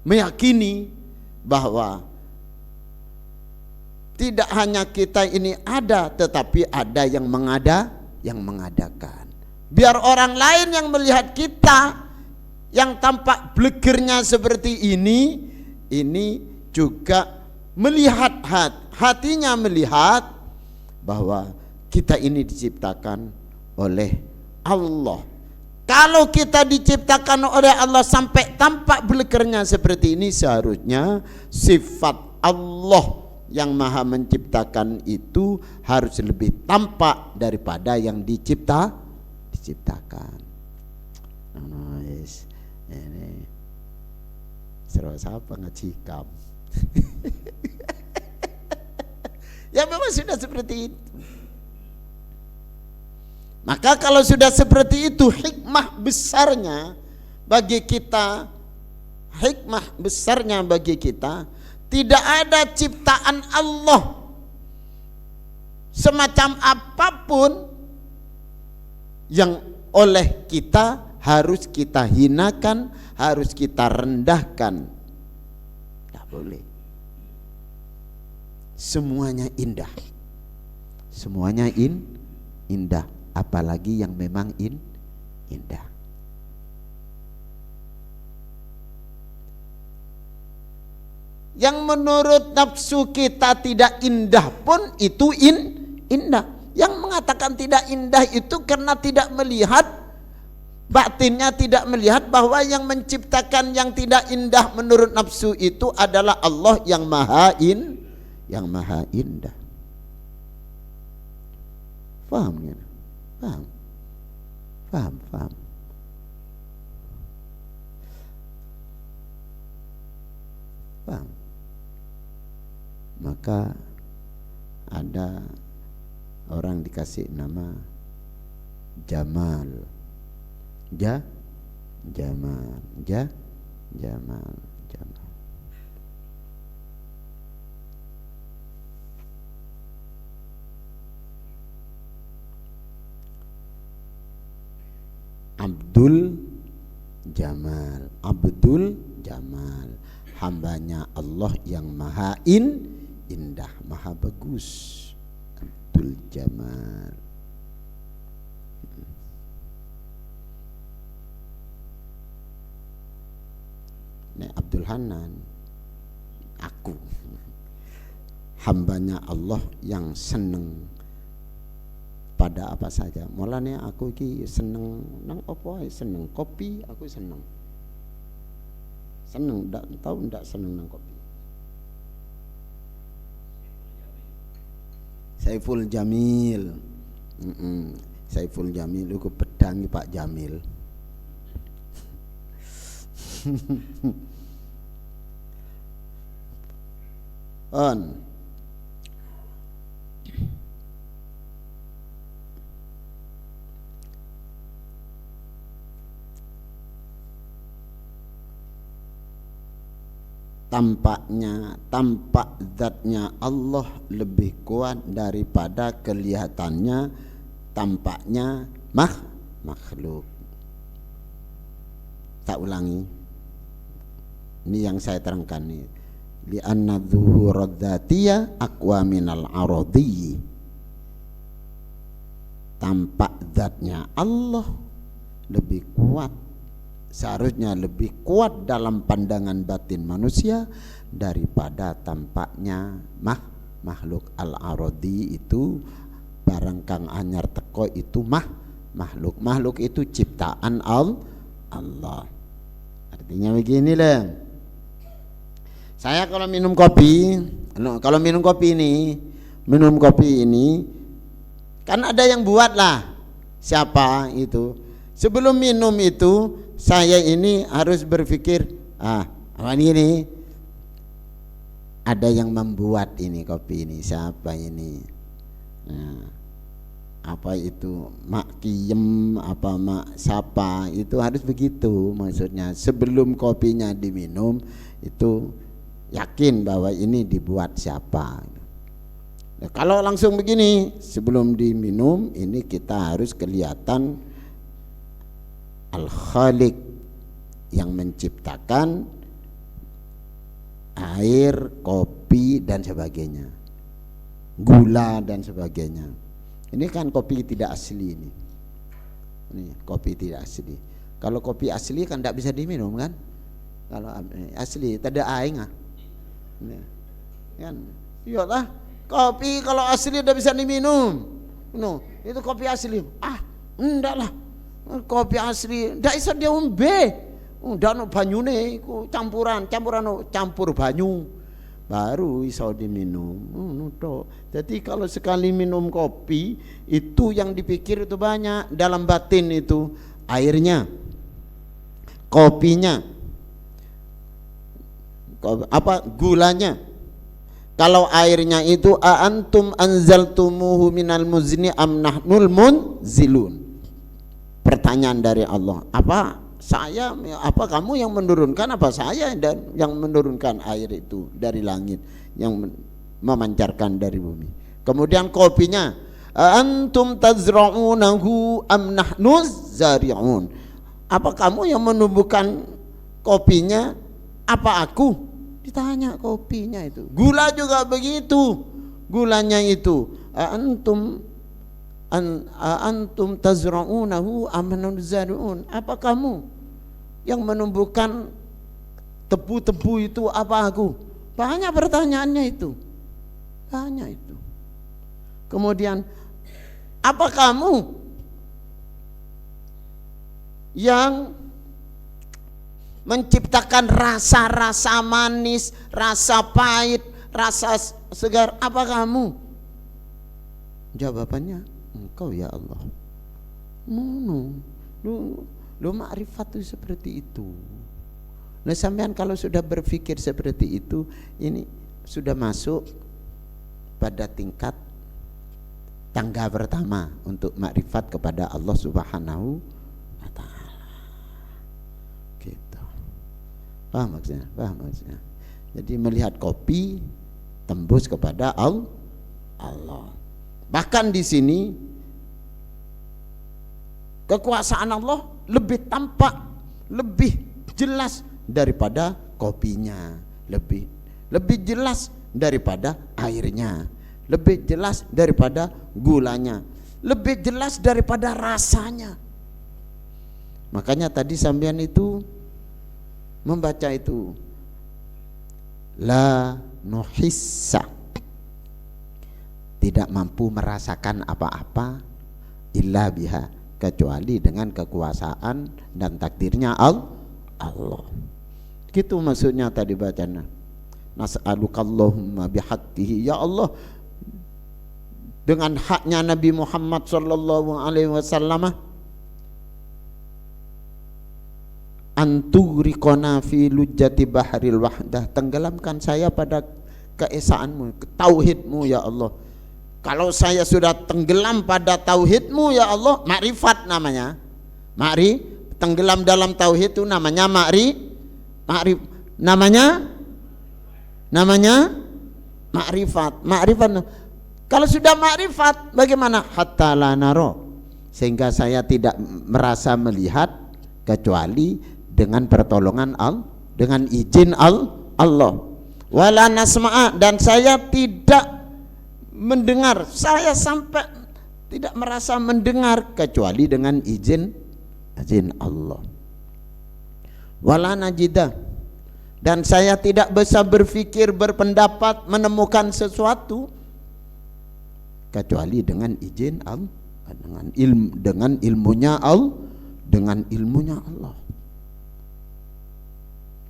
meyakini bahwa tidak hanya kita ini ada, tetapi ada yang mengadakan. Biar orang lain yang melihat kita yang tampak blegernya seperti ini juga melihat hatinya melihat bahwa kita ini diciptakan oleh Allah. Kalau kita diciptakan oleh Allah sampai tampak blegernya seperti ini, seharusnya sifat Allah yang maha menciptakan itu harus lebih tampak daripada yang diciptakan. Ini serasa apa ngecikam. Ya memang sudah seperti itu. Maka kalau sudah seperti itu, hikmah besarnya bagi kita, tidak ada ciptaan Allah semacam apapun yang oleh kita harus kita hinakan, harus kita rendahkan. Tidak boleh. Semuanya indah. Semuanya indah. Apalagi yang memang indah. Yang menurut nafsu kita tidak indah pun itu indah. Yang mengatakan tidak indah itu karena tidak melihat, batinnya tidak melihat bahwa yang menciptakan yang tidak indah menurut nafsu itu adalah Allah yang maha indah. Paham ya? Paham. Maka ada orang dikasih nama Jamal. Jamal. Abdul Jamal, hambanya Allah yang maha indah, maha bagus. Abdul Jamal. Ini Abdul Hanan, aku hambanya Allah yang seneng pada apa saja. Mulanya aku ki seneng nang apa? Seneng kopi, aku seneng. Ndak tahu ndak seneng nang kopi. Saiful Jamil. Saiful Jamil aku pedangi Pak Jamil. Tampak zatnya Allah lebih kuat daripada kelihatannya tampaknya makhluk. Tak ulangi. Ini yang saya terangkan nih. Li'anna dzuhurad dzatiyya aqwa minal aradhi. Tampak zatnya Allah lebih kuat, seharusnya lebih kuat dalam pandangan batin manusia daripada tampaknya makhluk. Al-aradhi itu barang kang anyar teko itu makhluk itu ciptaan Allah. Artinya beginilah, saya kalau minum kopi ini kan ada yang buat lah, siapa itu. Sebelum minum itu saya ini harus berpikir, apa ini? Ada yang membuat ini kopi ini, siapa ini? Nah, apa itu mak kiem, apa mak siapa, itu harus begitu maksudnya. Sebelum kopinya diminum itu yakin bahwa ini dibuat siapa. Nah, kalau langsung begini sebelum diminum ini kita harus kelihatan Al-Khaliq yang menciptakan air, kopi dan sebagainya, gula dan sebagainya. Ini kan kopi tidak asli ini. Ini kopi tidak asli. Kalau kopi asli kan tidak bisa diminum kan? Kalau asli tidak ada air kan? Iyalah, kopi kalau asli tidak bisa diminum. No, itu kopi asli. Enggak lah. Kopi asli ndak iso diombe. Ndak ono banyune iku campur banyu. baru iso diminum. Jadi kalau sekali minum kopi itu yang dipikir itu banyak, dalam batin itu airnya, kopinya, gulanya. Kalau airnya itu antum anzaltumuhu minal muzni am nahnul munzilun. Pertanyaan dari Allah, apa kamu yang menurunkan, apa saya dan yang menurunkan air itu dari langit, yang memancarkan dari bumi. Kemudian kopinya, antum tazra'unahu am nahnuz zari'un. Apa kamu yang menumbuhkan kopinya, apa aku? Ditanya kopinya itu. Gula juga begitu, gulanya itu antum tazra'unahu am nahnuz zari'un. Apa kamu yang menumbuhkan tebu-tebu itu, apa aku? Banyak pertanyaannya itu, banyak itu. Kemudian, apa kamu yang menciptakan rasa-rasa manis, rasa pahit, rasa segar? Apa kamu? Jawabannya, Engkau ya Allah. Lu makrifat itu seperti itu. Nah, sampean kalau sudah berpikir seperti itu, ini sudah masuk pada tingkat tangga pertama untuk makrifat kepada Allah Subhanahu wa taala. Gitu. Paham maksudnya? Paham maksudnya? Jadi melihat kopi tembus kepada Allah. Bahkan di sini kekuasaan Allah lebih tampak, lebih jelas daripada kopinya, lebih jelas daripada airnya, lebih jelas daripada gulanya, lebih jelas daripada rasanya. Makanya tadi sampean itu membaca itu la nuhissa, tidak mampu merasakan apa-apa illa biha, kecuali dengan kekuasaan dan takdirnya Allah. Gitu maksudnya tadi bacanya. Nas'alukallahumma bihaqqihi, ya Allah, dengan haknya Nabi Muhammad sallallahu alaihi wasallam, antugriqona fi lujjati bahril wahdah, tenggelamkan saya pada keesaanmu, tauhidmu ya Allah. Kalau saya sudah tenggelam pada tauhidmu ya Allah, makrifat namanya. Tenggelam dalam tauhid itu namanya namanya makrifat. Kalau sudah makrifat, bagaimana? Hatta la naro, sehingga saya tidak merasa melihat kecuali dengan pertolongan dengan izin Allah. Wala nasma'a, dan saya tidak mendengar, saya sampai tidak merasa mendengar kecuali dengan izin Allah. Wala najida, dan saya tidak bisa berpikir, berpendapat, menemukan sesuatu kecuali dengan izin Allah, dengan ilmunya Allah.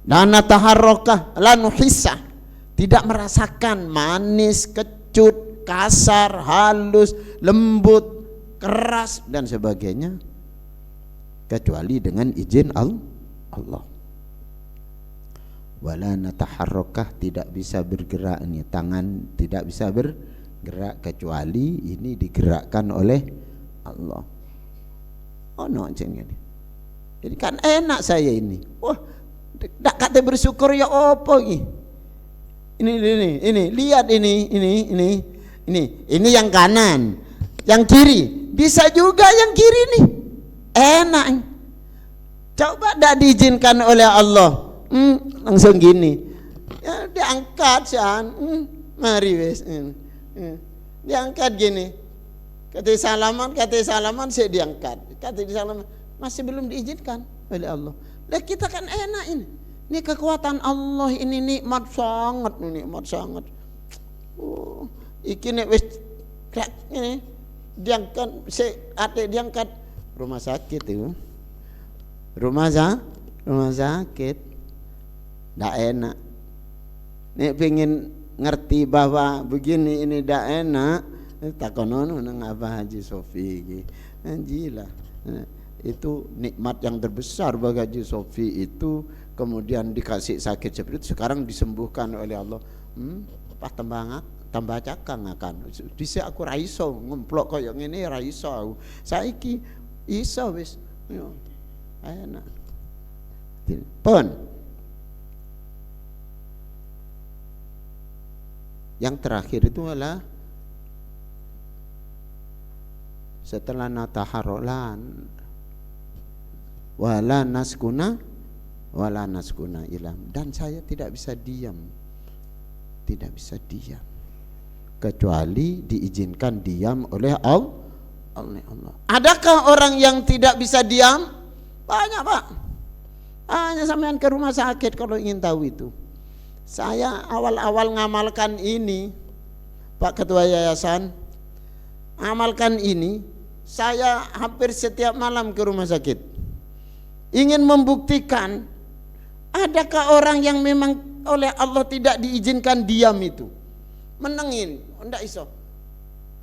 Dan taharrokah la nuhissa, tidak merasakan manis, kecut, kasar, halus, lembut, keras dan sebagainya kecuali dengan izin Allah. Wala nataharrakah, tidak bisa bergerak, ini tangan tidak bisa bergerak kecuali ini digerakkan oleh Allah. Oh no, jadi kan enak saya ini. Wah, tak kata bersyukur ya apa ini? Ini lihat ini yang kanan, yang kiri bisa juga yang kiri nih enak. Coba tidak diizinkan oleh Allah, langsung gini ya, diangkat mari wes, diangkat gini, kata salaman saya diangkat, kata salaman masih belum diizinkan oleh Allah. Lah kita kan enak ini kekuatan Allah, ini nikmat sangat. Iki nek wis ini diangkat, diangkat rumah sakit itu. Rumah sakit ndak enak. nek pengen ngerti bahwa begini ini tidak enak, takonono nang Abah Haji Sofi iki. Gila. Itu nikmat yang terbesar bagi Haji Sofi itu, kemudian dikasih sakit seperti itu, sekarang disembuhkan oleh Allah. Tambah cakang akan. Dhisik aku ra iso ngemplok kaya ngene, ra iso aku. Saiki iso wis. Yo. Enak. Pun. Yang terakhir itu adalah setelah nataharolan wala naskuna ilam, dan saya tidak bisa diam kecuali diizinkan diam oleh Allah. Adakah orang yang tidak bisa diam? Banyak, Pak. Hanya sampean ke rumah sakit kalau ingin tahu itu. Saya awal-awal ngamalkan ini, Pak Ketua Yayasan, amalkan ini, saya hampir setiap malam ke rumah sakit, ingin membuktikan adakah orang yang memang oleh Allah tidak diizinkan diam itu, menengin, enggak iso.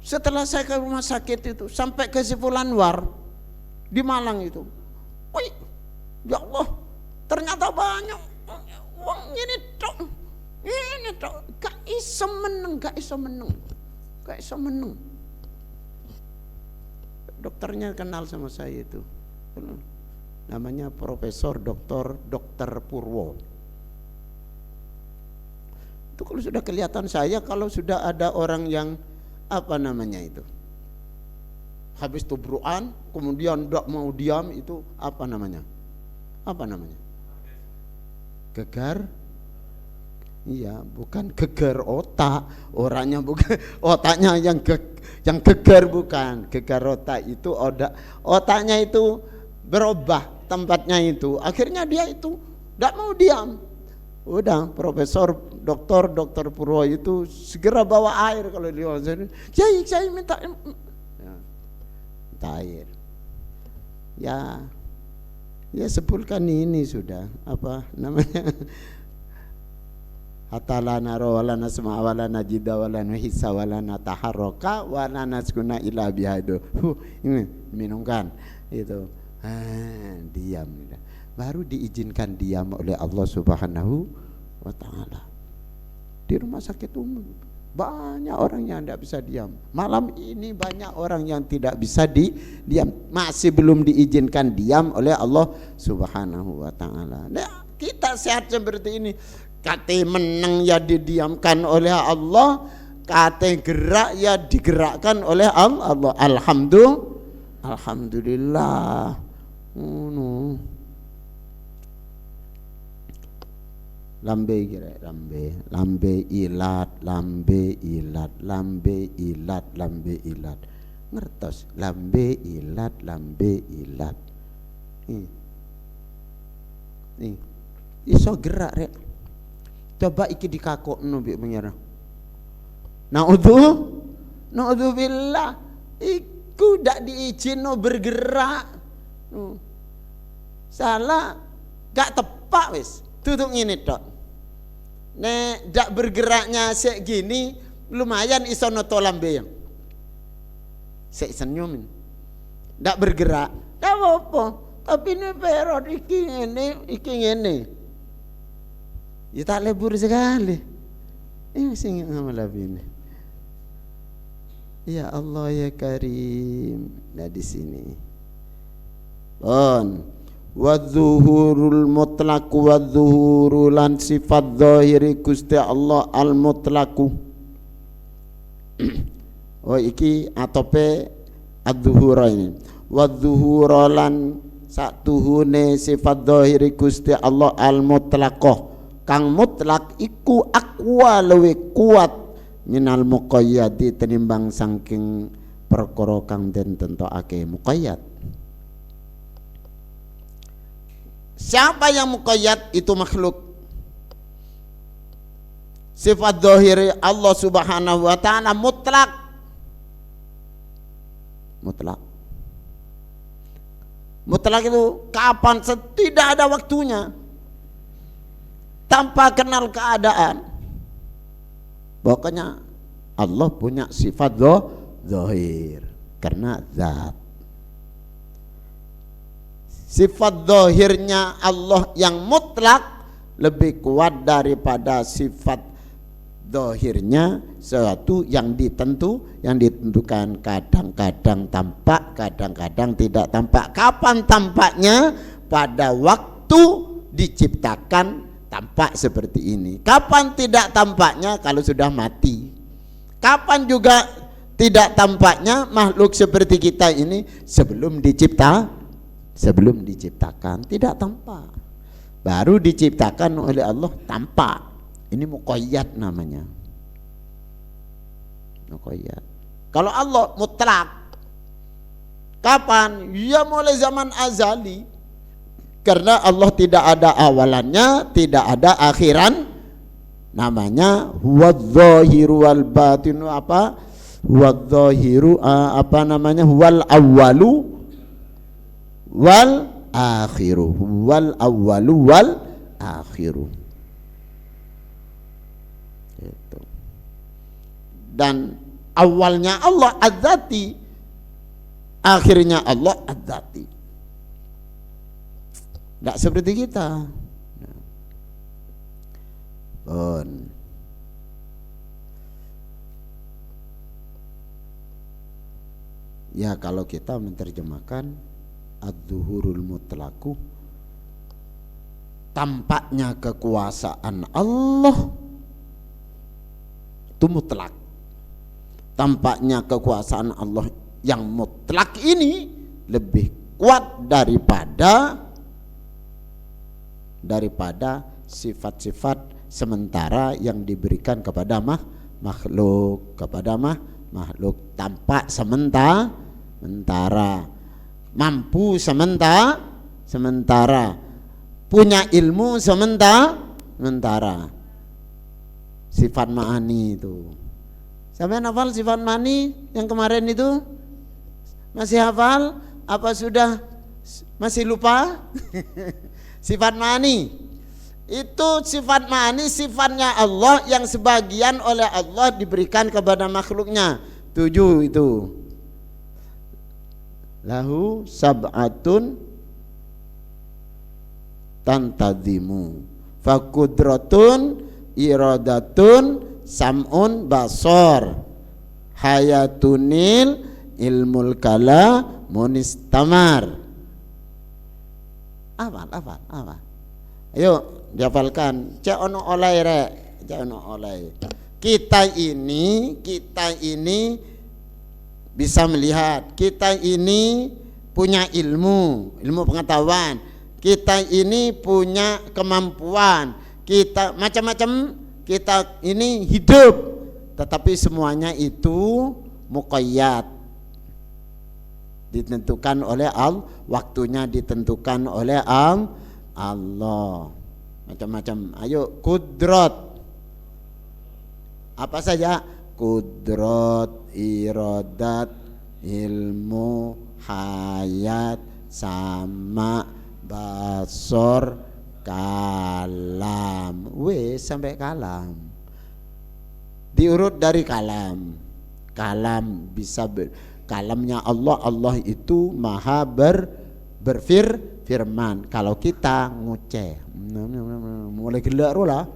Setelah saya ke rumah sakit itu, sampai ke Saiful Anwar di Malang itu, wih, ya Allah, ternyata banyak uang ini tok, gak iso meneng. Dokternya kenal sama saya itu, namanya Profesor Dokter Purwo. Itu kalau sudah kelihatan saya, kalau sudah ada orang yang apa namanya itu, habis tubruan kemudian tidak mau diam, itu apa namanya? Gegar. Iya, bukan gegar otak, orangnya bukan, otaknya yang gegar, bukan gegar otak itu, otaknya itu berubah tempatnya itu, akhirnya dia itu tidak mau diam. Udah Profesor Dokter Purwo itu segera bawa air, kalau dia saya minta air. Ya sebutkan ini sudah, apa namanya, hatalana rawalana sama awalana jida walana hissa walana taharroka walana skuna ila bihadu. Ini minumkan itu. Diam, baru diizinkan diam oleh Allah Subhanahu wa Ta'ala. Di rumah sakit umum banyak orang yang tidak bisa diam. Malam ini banyak orang yang tidak bisa diam, masih belum diizinkan diam oleh Allah Subhanahu wa Ta'ala. Nah, kita sehat seperti ini, kate menang ya didiamkan oleh Allah, kate gerak ya digerakkan oleh Allah. Alhamdulillah. Lambe ilat ngertos, lambe ilat iso gerak rek, coba iki dikakokno mbek pengira. Naudzubillah, iku ndak diizinno bergerak. Salah gak tepak wis, tutup ngene tok. Nek ndak bergeraknya sek gini lumayan iso noto lambe yang sek senyum, ndak bergerak ndak apa-apa, tapi ini perot iki ngene ya tak lebur sekali. Ini sing ngamal ini. Ya Allah ya Karim. Nah di sini wadzuhurul mutlaqu wadzuhuru lan sifat zahiri Gusti Allah al mutlaqu. Oh iki atope adzuhura ini. Wadzuhura lan satuhune sifat zahiri Gusti Allah al mutlaqah, kang mutlak iku aqwa luwih kuat minal muqayyadi tenimbang saking perkara kang den tentokake muqayyad. Siapa yang muqayyad? Itu makhluk. Sifat zahiri Allah Subhanahu wa Ta'ala mutlak. Mutlak itu kapan? Tidak ada waktunya, tanpa kenal keadaan. Pokoknya Allah punya sifat zahir karena zat. Sifat zahirnya Allah yang mutlak lebih kuat daripada sifat zahirnya sesuatu yang ditentukan, kadang-kadang tampak, kadang-kadang tidak tampak. Kapan tampaknya? Pada waktu diciptakan tampak seperti ini. Kapan tidak tampaknya? Kalau sudah mati. Kapan juga tidak tampaknya makhluk seperti kita ini? Sebelum diciptakan tidak tampak, baru diciptakan oleh Allah tampak. Ini muqayyad namanya, muqayyad. Kalau Allah mutlak, kapan? Ya mulai zaman azali, karena Allah tidak ada awalannya, tidak ada akhiran. Namanya huwadz-dzahiru wal batinu, apa? Huwadz-dzahiru, apa namanya? Huwal awwalu wal akhiru, wal awwalu wal akhiru. Itu. Dan awalnya Allah adzati, akhirnya Allah adzati. Tidak seperti kita. Ya kalau kita menerjemahkan ad-zuhurul mutlaku, tampaknya kekuasaan Allah itu mutlak. Tampaknya kekuasaan Allah yang mutlak ini lebih kuat daripada sifat-sifat sementara yang diberikan kepada makhluk, makhluk tampak sementara, mampu sementara, punya ilmu sementara. Sifat ma'ani itu, sampai hafal sifat ma'ani yang kemarin itu? Masih hafal? Apa sudah masih lupa? Sifat ma'ani itu, sifat ma'ani sifatnya Allah yang sebagian oleh Allah diberikan kepada makhluknya. 7 itu. Lahu sab'atun tantazimu fakudratun iradatun sam'un basar hayatunil ilmul kala munistamar. Apa? Ayo dihafalkan. Cek ono oleh rek, cek ono oleh. Kita ini bisa melihat, kita ini punya ilmu pengetahuan, kita ini punya kemampuan, kita macam-macam, kita ini hidup, tetapi semuanya itu muqayyad, ditentukan oleh Allah, waktunya ditentukan oleh Allah, macam-macam. Ayo, kudrat, apa saja? Kudrat, iradat, ilmu, hayat, sama, basor, kalam. Sampai kalam. Diurut dari kalam. Kalam bisa kalamnya Allah itu maha berfirman. Kalau kita nguceh, mulai gelak lah,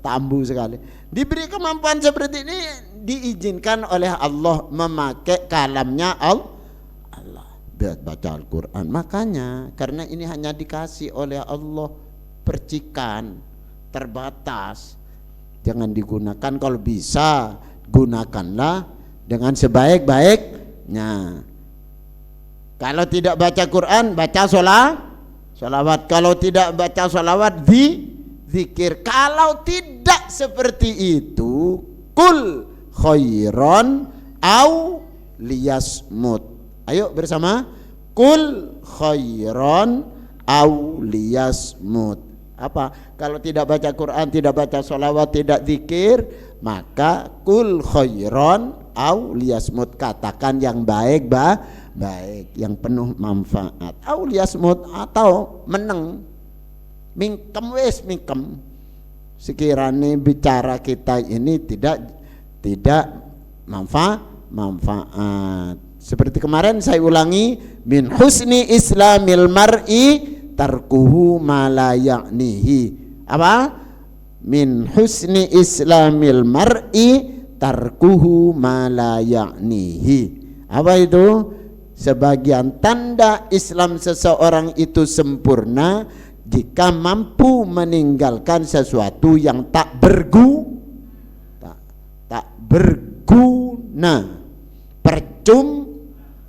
tambu sekali. Diberi kemampuan seperti ini, diizinkan oleh Allah memakai kalamnya Allah buat baca Al-Quran. Makanya karena ini hanya dikasih oleh Allah, percikan terbatas, jangan digunakan. Kalau bisa gunakanlah dengan sebaik-baiknya. Kalau tidak baca Quran, baca sholawat. Kalau tidak baca sholawat, zikir. Kalau tidak seperti itu, kul khairan au liyasmut. Ayo bersama, kul khairan au liyasmut. Apa? Kalau tidak baca Quran, tidak baca sholawat, tidak zikir, maka kul khairan au liyasmut, katakan yang baik, yang penuh manfaat. Au liyasmut, atau meneng, mingkem, sekiranya bicara kita ini tidak manfaat. Seperti kemarin saya ulangi, min husni islamil mar'i tarkuhu ma la ya'nihi. Apa? Min husni islamil mar'i tarkuhu ma la ya'nihi. Apa itu? Sebagian tanda Islam seseorang itu sempurna jika mampu meninggalkan sesuatu yang tak berguna, percum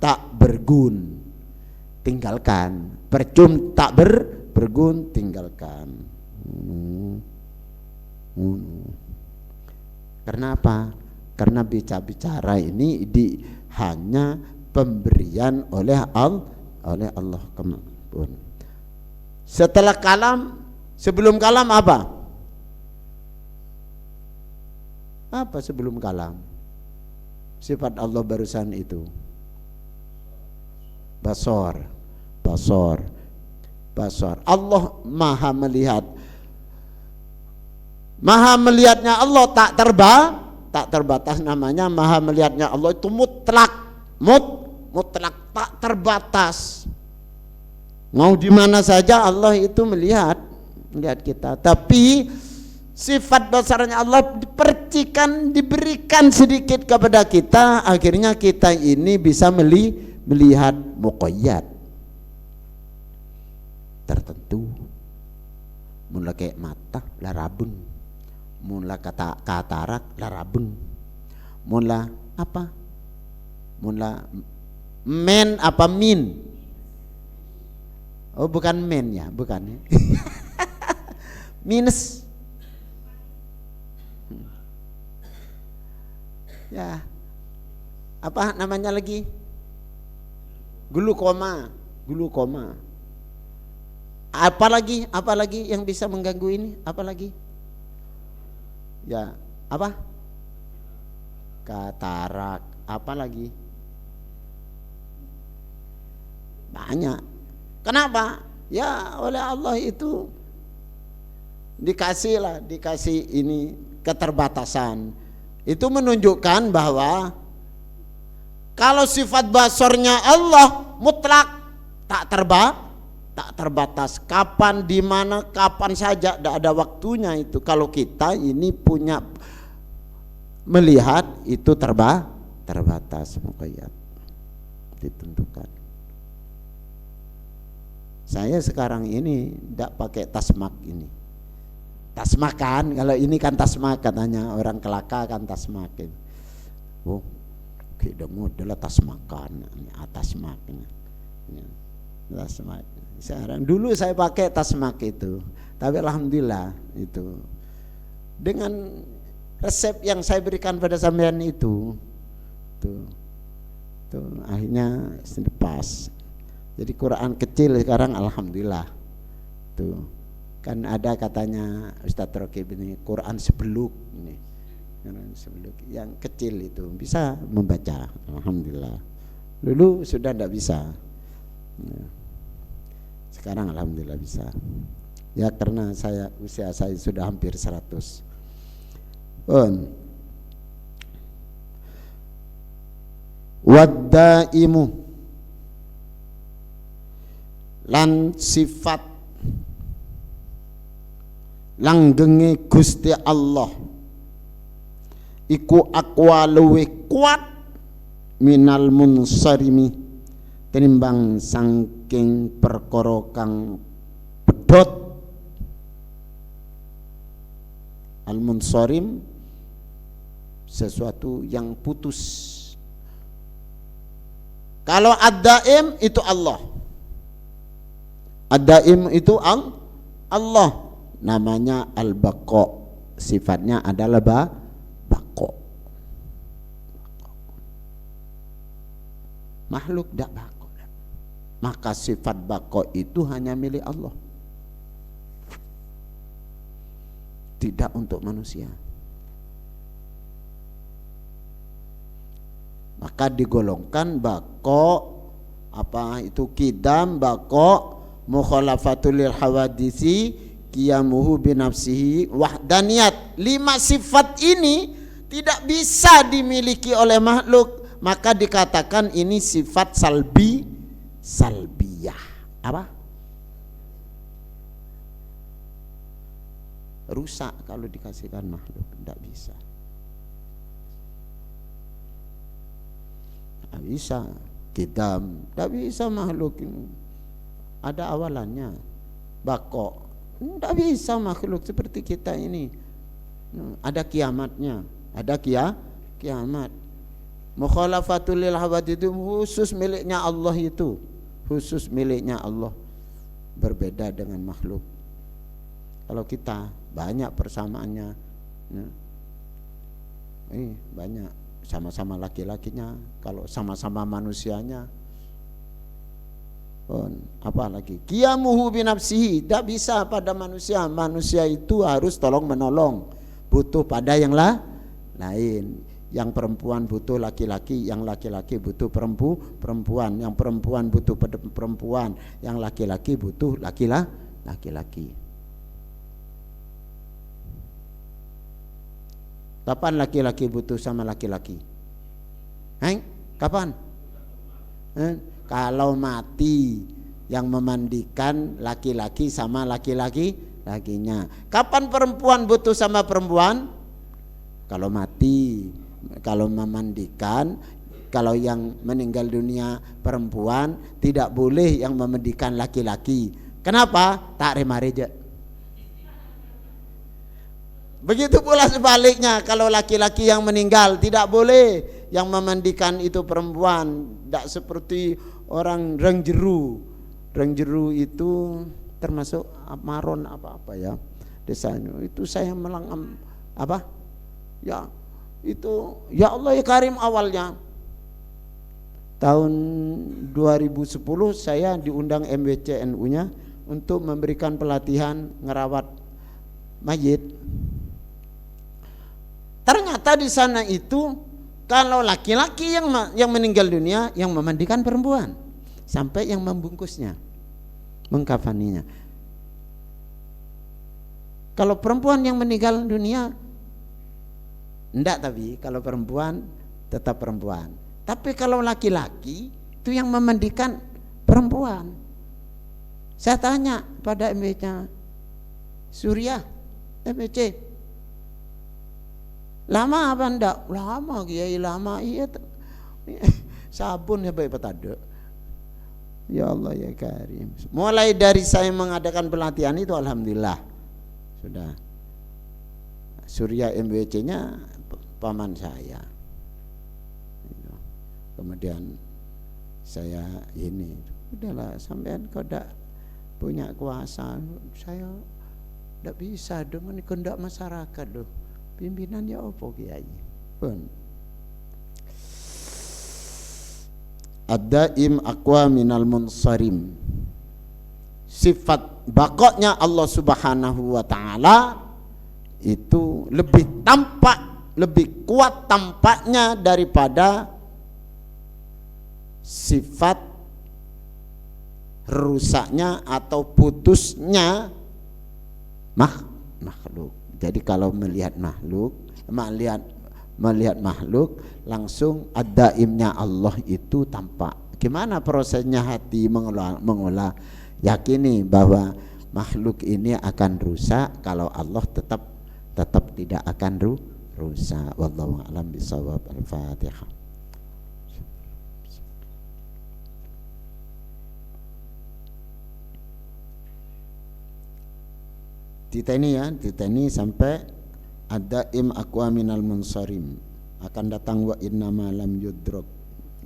tak bergun, tinggalkan. Percum tak bergun, tinggalkan. Karena apa? Karena bicara ini hanya pemberian oleh Allah. Setelah kalam, sebelum kalam apa? Apa sebelum kalam? Sifat Allah barusan itu. Basor. Allah maha melihat. Maha melihatnya Allah tak terbatas, namanya maha melihatnya Allah itu mutlak, tak terbatas. Mau di mana saja Allah itu melihat kita. Tapi sifat basarnya Allah diberikan sedikit kepada kita, akhirnya kita ini bisa melihat muqayyad tertentu. Mula kayak mata larabeng, mula katarak larabeng, mula apa? Mula men apa min? Oh bukan men ya, bukan ya. Minus. Ya. Apa namanya lagi? Glukoma. Apalagi yang bisa mengganggu ini? Apalagi? Ya, apa? Katarak. Apalagi? Banyak. Kenapa? Ya oleh Allah itu dikasih ini keterbatasan. Itu menunjukkan bahwa kalau sifat basornya Allah mutlak, tak terbatas, kapan, di mana, kapan saja, tidak ada waktunya itu. Kalau kita ini punya melihat itu terbatas, muqayyad, ditentukan. Saya sekarang ini tidak pakai tasmak ini. Tasmakan, kalau ini kan tasmak katanya, orang Kelaka kan tasmakin. Oh, kita model tasmakan, tasmak ini. Tasmak. Sekarang dulu saya pakai tasmak itu, tapi alhamdulillah itu dengan resep yang saya berikan pada sampean itu, tuh akhirnya pas. Jadi Quran kecil sekarang alhamdulillah, tuh kan ada katanya Ustadz Rokib ini Quran sebeluk ini, Quran sebeluk yang kecil itu bisa membaca, alhamdulillah. Dulu sudah tidak bisa. Sekarang alhamdulillah bisa. Ya karena usia saya sudah hampir 100. Waddaimu lan sifat langgenge Gusti Allah iku aqwaluwe kuat minal munsarimi tinimbang saking perkara kang pedhot. Al-munsarim sesuatu yang putus. Kalau ad-daim itu Allah. Ad-daim itu Allah, namanya al-baqa, sifatnya adalah baqa. Makhluk tidak baqa. Maka sifat baqa itu hanya milik Allah, tidak untuk manusia. Maka digolongkan baqa, apa itu kidam, baqa, mukhalafatul lil hawadisi, qiyamuhu binafsihi wahdaniyat. 5 sifat ini tidak bisa dimiliki oleh makhluk, maka dikatakan ini sifat salbiyah. Apa? Rusak kalau dikasihkan makhluk, tidak bisa. Tidak bisa. Kita tidak bisa makhluk ini. Ada awalannya. Bakok. Tidak bisa makhluk seperti kita ini. Ada kiamatnya. Ada kiamat. Mukhalafatul lil hawadits itu khusus miliknya Allah itu. Khusus miliknya Allah. Berbeda dengan makhluk. Kalau kita banyak persamaannya. Ini banyak. Sama-sama laki-lakinya. Kalau sama-sama manusianya. Apa lagi? Qiyamuhu binafsihi. Tidak bisa pada manusia. Manusia itu harus tolong menolong. Butuh pada yang lain. Yang perempuan butuh laki-laki, yang laki-laki butuh perempuan, yang perempuan butuh perempuan, yang laki-laki butuh laki-laki. Kapan laki-laki butuh sama laki-laki? Kapan? Kalau mati, yang memandikan laki-laki sama laki-lakinya. Kapan perempuan butuh sama perempuan? Kalau mati. Kalau memandikan, kalau yang meninggal dunia perempuan, tidak boleh yang memandikan laki-laki. Kenapa? Tak remareja. Begitu pula sebaliknya, kalau laki-laki yang meninggal, tidak boleh yang memandikan itu perempuan. Tidak seperti orang Rengjeru. Rengjeru itu termasuk Maron apa-apa ya desanya. Itu saya melangam apa? Ya itu ya Allah ya Karim, awalnya tahun 2010 saya diundang MWCNU-nya untuk memberikan pelatihan ngerawat mayit. Ternyata di sana itu kalau laki-laki yang meninggal dunia yang memandikan perempuan sampai yang membungkusnya, mengkafaninya. Kalau perempuan yang meninggal dunia enggak, tapi kalau perempuan tetap perempuan. Tapi kalau laki-laki itu yang memandikan perempuan. Saya tanya pada MWC Surya, MWC, lama apa enggak? Lama Kiai, lama. Iya. Sabun ya baik petade. Ya Allah ya Karim. Mulai dari saya mengadakan pelatihan itu alhamdulillah sudah. Surya MWC-nya paman saya. Kemudian saya ini, udahlah sampean kau tidak punya kuasa, saya tidak bisa dengan kehendak masyarakat loh. Pimpinannya opo Kiai. Pun. Ad-daim aqwa minal munsarim. Sifat bakoknya Allah Subhanahu wa taala itu lebih tampak, lebih kuat tampaknya daripada sifat rusaknya atau putusnya makhluk. Jadi kalau melihat makhluk langsung ad-daimnya Allah itu tampak. Gimana prosesnya hati mengolah? Yakini bahwa makhluk ini akan rusak kalau Allah tetap tidak akan rusak. Wallahu a'lam bishawab. Al-Fatihah. Titeni sampai ada aqwa minal munsarim, akan datang wa inna ma lam yudrak,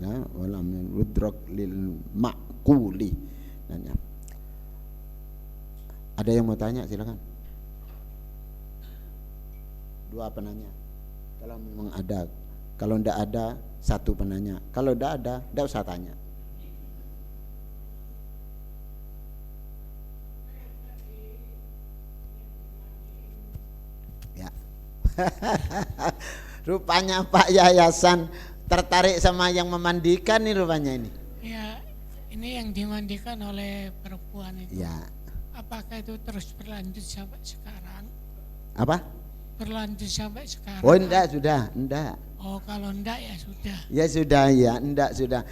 ya, wa lam yudrak lil ma'quli. Ada yang mau tanya silakan. Dua penanya. Kalau memang ada, kalau tidak ada satu penanya. Kalau tidak ada, tidak usah tanya. Ya. Rupanya Pak Yayasan tertarik sama yang memandikan nih rupanya ini. Ya, ini yang dimandikan oleh perempuan itu. Ya. apakah itu terus berlanjut sampai sekarang? Apa? Berlanjut sampai sekarang? Oh enggak, sudah, enggak. Oh kalau enggak ya sudah. Ya sudah, ya enggak, sudah.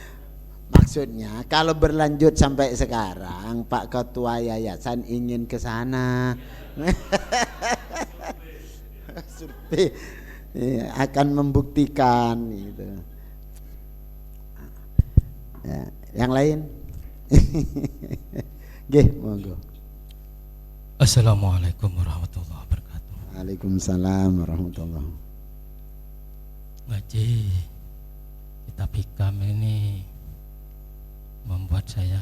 Maksudnya kalau berlanjut sampai sekarang Pak Ketua Yayasan ingin ke sana. Survei akan membuktikan gitu. Ya, yang lain? Nggih, monggo. Assalamualaikum warahmatullahi wabarakatuh. Waalaikumsalam warahmatullahi wabarakatuh. Ngaji kitab hikam ini membuat saya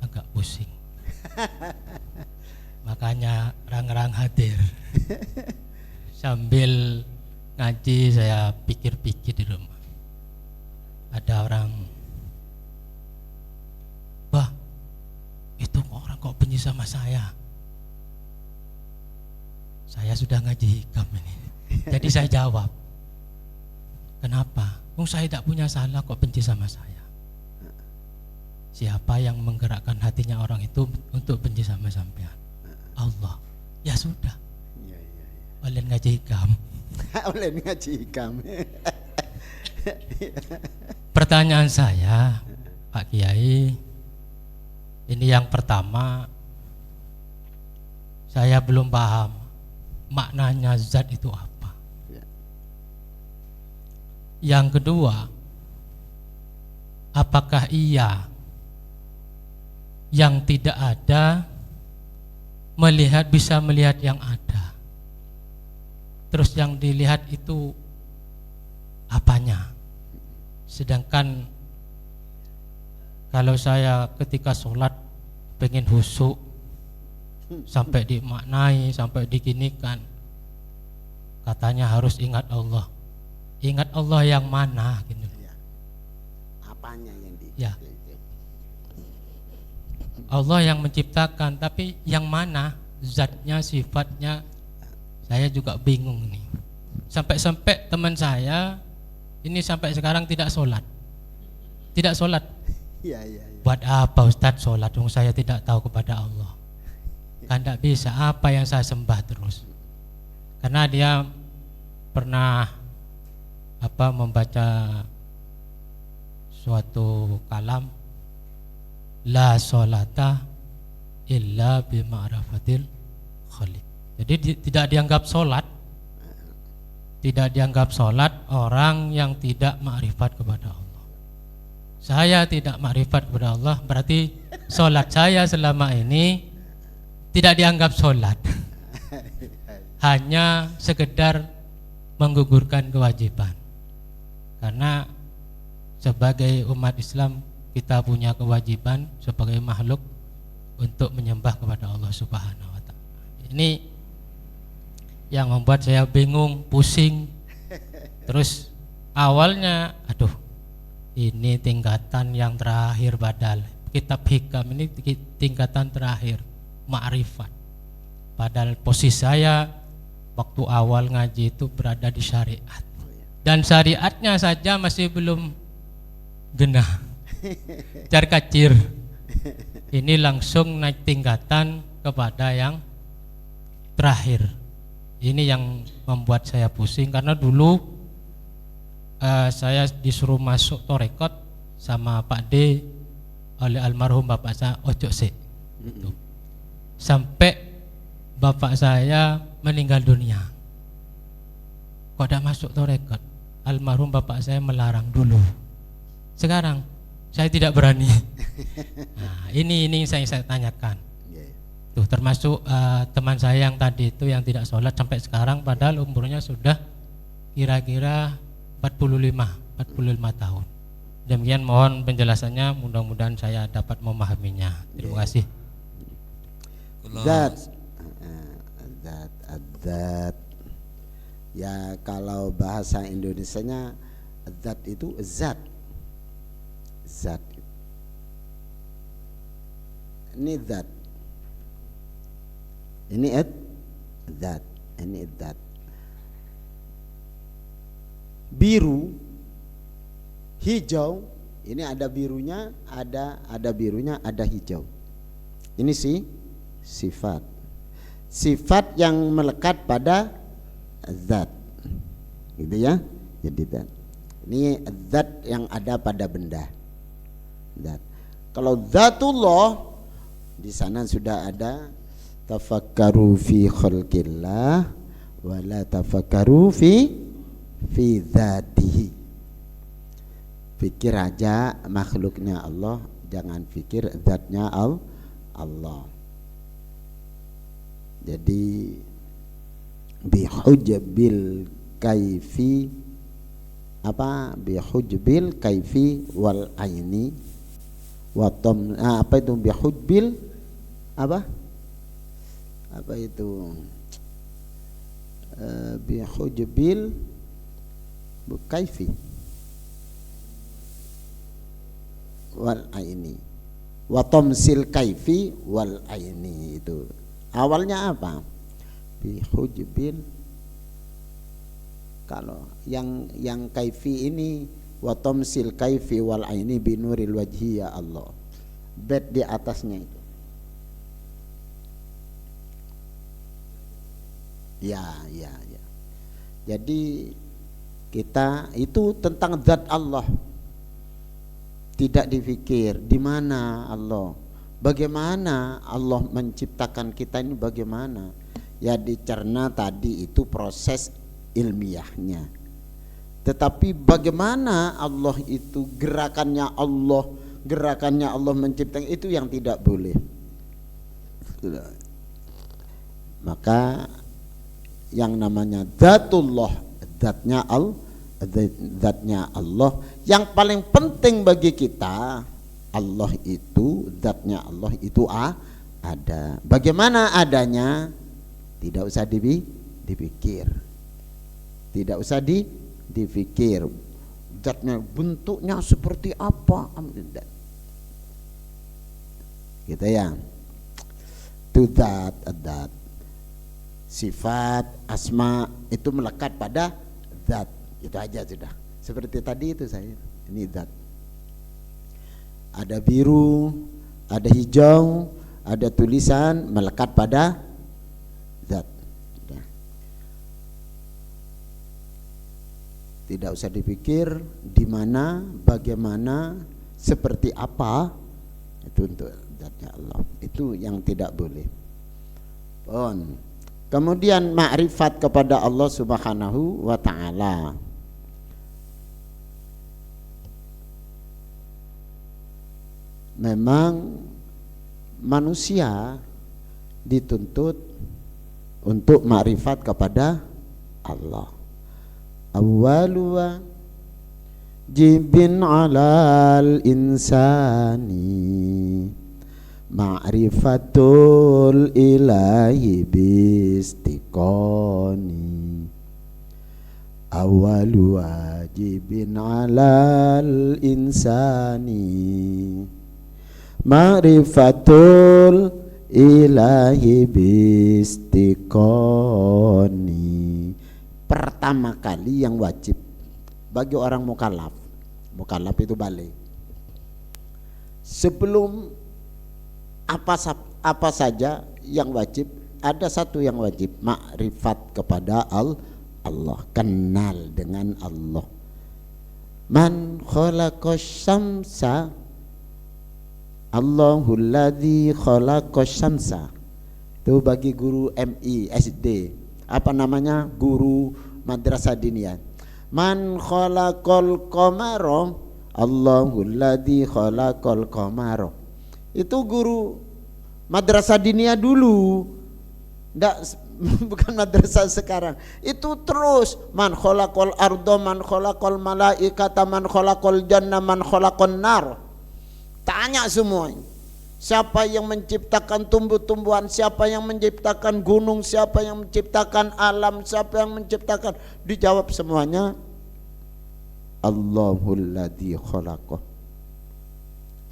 agak pusing. Makanya rang-rang hadir. Sambil ngaji saya pikir-pikir di rumah. Ada orang, "Wah, itu orang kok benci sama saya?" Saya sudah ngaji hikam ini. Jadi saya jawab, "Kenapa? Saya tidak punya salah kok benci sama saya." Siapa yang menggerakkan hatinya orang itu untuk benci sama sampean? Allah. Ya sudah. Oleh ngaji hikam. Oleh ngaji hikam. Pertanyaan saya, Pak Kiai, ini yang pertama, saya belum paham maknanya zat itu apa. Yang kedua, apakah iya yang tidak ada bisa melihat yang ada? Terus yang dilihat itu apanya? Sedangkan kalau saya ketika sholat pengen khusyuk, sampai dimaknai, sampai diginikan, katanya harus ingat Allah. Ingat Allah yang mana gitu. Apanya yang ya. Allah yang menciptakan, tapi yang mana zatnya, sifatnya, saya juga bingung nih. Sampai-sampai teman saya ini sampai sekarang tidak sholat. Tidak sholat. Ya. Buat apa Ustadz sholat? Saya tidak tahu kepada Allah. Kan tidak bisa. Apa yang saya sembah terus? Karena dia pernah membaca suatu kalam, la sholata illa bima'rafatil khaliq. Jadi tidak dianggap sholat, tidak dianggap sholat orang yang tidak makrifat kepada Allah. Saya tidak makrifat kepada Allah, berarti sholat saya selama ini tidak dianggap sholat. Hanya sekedar menggugurkan kewajiban. Karena sebagai umat Islam kita punya kewajiban sebagai makhluk untuk menyembah kepada Allah Subhanahu wa Ta'ala. Ini yang membuat saya bingung, pusing. Terus awalnya, aduh, ini tingkatan yang terakhir, padahal kitab hikam ini tingkatan terakhir, ma'rifat. Padahal posisi saya waktu awal ngaji itu berada di syariat, dan syariatnya saja masih belum genah, jar kacir. Ini langsung naik tingkatan kepada yang terakhir. Ini yang membuat saya pusing, karena dulu saya disuruh masuk torekot sama Pak D oleh almarhum bapak saya, ojo sih, sampai bapak saya meninggal dunia. Kok tidak masuk torekot? Almarhum bapak saya melarang dulu. Sekarang saya tidak berani. Nah, ini saya tanyakan. Tuh, termasuk teman saya yang tadi itu yang tidak sholat sampai sekarang, padahal umurnya sudah kira-kira 45 tahun. Demikian, mohon penjelasannya, mudah-mudahan saya dapat memahaminya. Terima kasih. Zat. Ya, kalau bahasa Indonesianya zat itu zat. Ini zat. Ini zat. Ini zat. Biru, hijau, ini ada birunya, ada birunya, ada hijau. Ini sih sifat. Sifat yang melekat pada zat, gitu ya. Jadi zat. Ini zat yang ada pada benda. Zat. Kalau zatullah di sana sudah ada tafakkaru fi khalqillah wa la tafakkaru fi dzatihi. Pikir aja makhluknya Allah, jangan pikir zatnya Allah. Jadi bihujbil kaifi bihujbil kaifi wal aini wa tam apa itu bihujbil apa itu bihujbil kaifi wal aini wa tamsil kaifi wal aini. Itu awalnya apa? Bihujbil. Kalau yang kaifi ini wa tamsil kaifi wal aini binuril wajhi ya Allah. Bet di atasnya itu. Ya. Jadi kita itu tentang zat Allah. Tidak dipikir di mana Allah. Bagaimana Allah menciptakan kita ini, bagaimana? Ya dicerna tadi itu proses ilmiahnya. Tetapi bagaimana Allah itu gerakannya Allah menciptakan itu yang tidak boleh. Maka yang namanya zatullah, zatnya Allah yang paling penting bagi kita, Allah itu zatnya Allah itu ada. Bagaimana adanya? Tidak usah dipikir. Tidak usah dipikir. Zatnya bentuknya seperti apa? Gitu ya. Itu zat. Sifat, asma itu melekat pada zat. Itu aja sudah. Seperti tadi itu saya. Ini zat. Ada biru, ada hijau, ada tulisan melekat pada zat. Tidak usah dipikir di mana, bagaimana, seperti apa. Itu untuk zatnya Allah. Itu yang tidak boleh. Kemudian makrifat kepada Allah Subhanahu wa ta'ala. Memang manusia dituntut untuk makrifat kepada Allah. Awwalu wajibin 'alal insani ma'rifatul ilahi bistiqoni. Awwalu wajibin 'alal insani ma'rifatul ilahi bistiqoni. Pertama kali yang wajib bagi orang mukallaf itu balik. Sebelum apa saja yang wajib, ada satu yang wajib, makrifat kepada Allah, kenal dengan Allah. Man khalaqas syamsa, Allahul ladzi khalaqas syamsa. Itu bagi guru MI SD, apa namanya, guru madrasah diniyah. Man khalaqal qamara, Allahul ladzi khalaqal qamara. Itu guru madrasah diniyah dulu, bukan madrasah sekarang. Itu terus man khalaqal arda, man khalaqal malaikata, man khalaqal jannah, man khalaqan nar. Tanya semua, siapa yang menciptakan tumbuh-tumbuhan, siapa yang menciptakan gunung, siapa yang menciptakan alam, siapa yang menciptakan, dijawab semuanya Allahul ladzi khalaqah.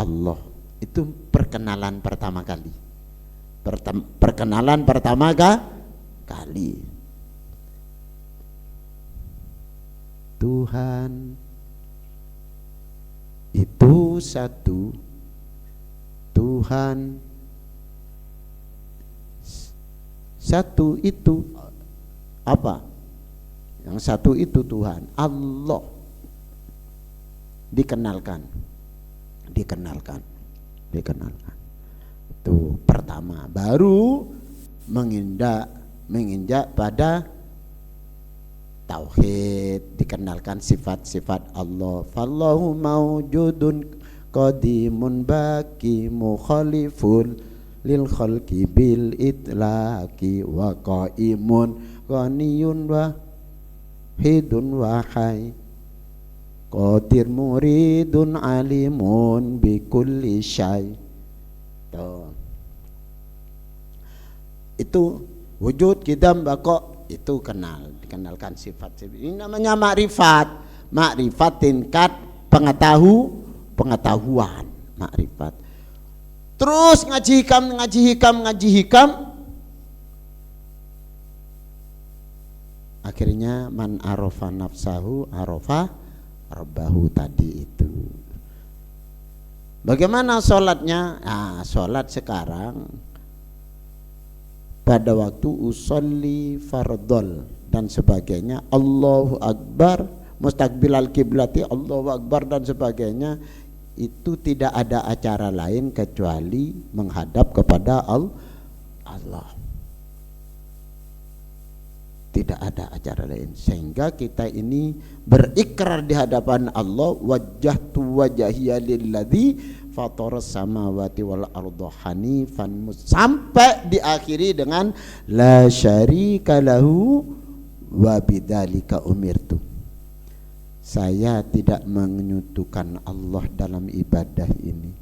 Allah. Itu perkenalan pertama kali. Perkenalan pertama kali. Tuhan itu satu. Tuhan satu itu apa? Yang satu itu Tuhan, Allah. Dikenalkan. Itu pertama. Baru menginjak pada tauhid, dikenalkan sifat-sifat Allah. Fallahu maujudun qadimun baki mukhalifun lil khalqi bil itlaqi wa qaimun ghaniyun wa hidun wa hayy qadir muridun alimun bi kulli syai. Itu wujud, qidam, baqa, itu dikenalkan sifat-sifat. Ini namanya makrifat. Makrifat tingkat pengetahuan, makrifat. Terus ngaji hikam. Akhirnya man arafa nafsahu arafa rabbahu tadi itu. Bagaimana sholatnya? Nah, sholat sekarang pada waktu usolli fardol dan sebagainya, Allahu Akbar, mustaqbilal kiblati, Allahu Akbar dan sebagainya, itu tidak ada acara lain kecuali menghadap kepada Allah. Tidak ada acara lain, sehingga kita ini berikrar di hadapan Allah, wajjahtu wajhiya lilladzi fataras samawati wal arda hanifan, sampai diakhiri dengan la syarika lahu wa bidzalika umirtu. Saya tidak menyekutukan Allah dalam ibadah ini.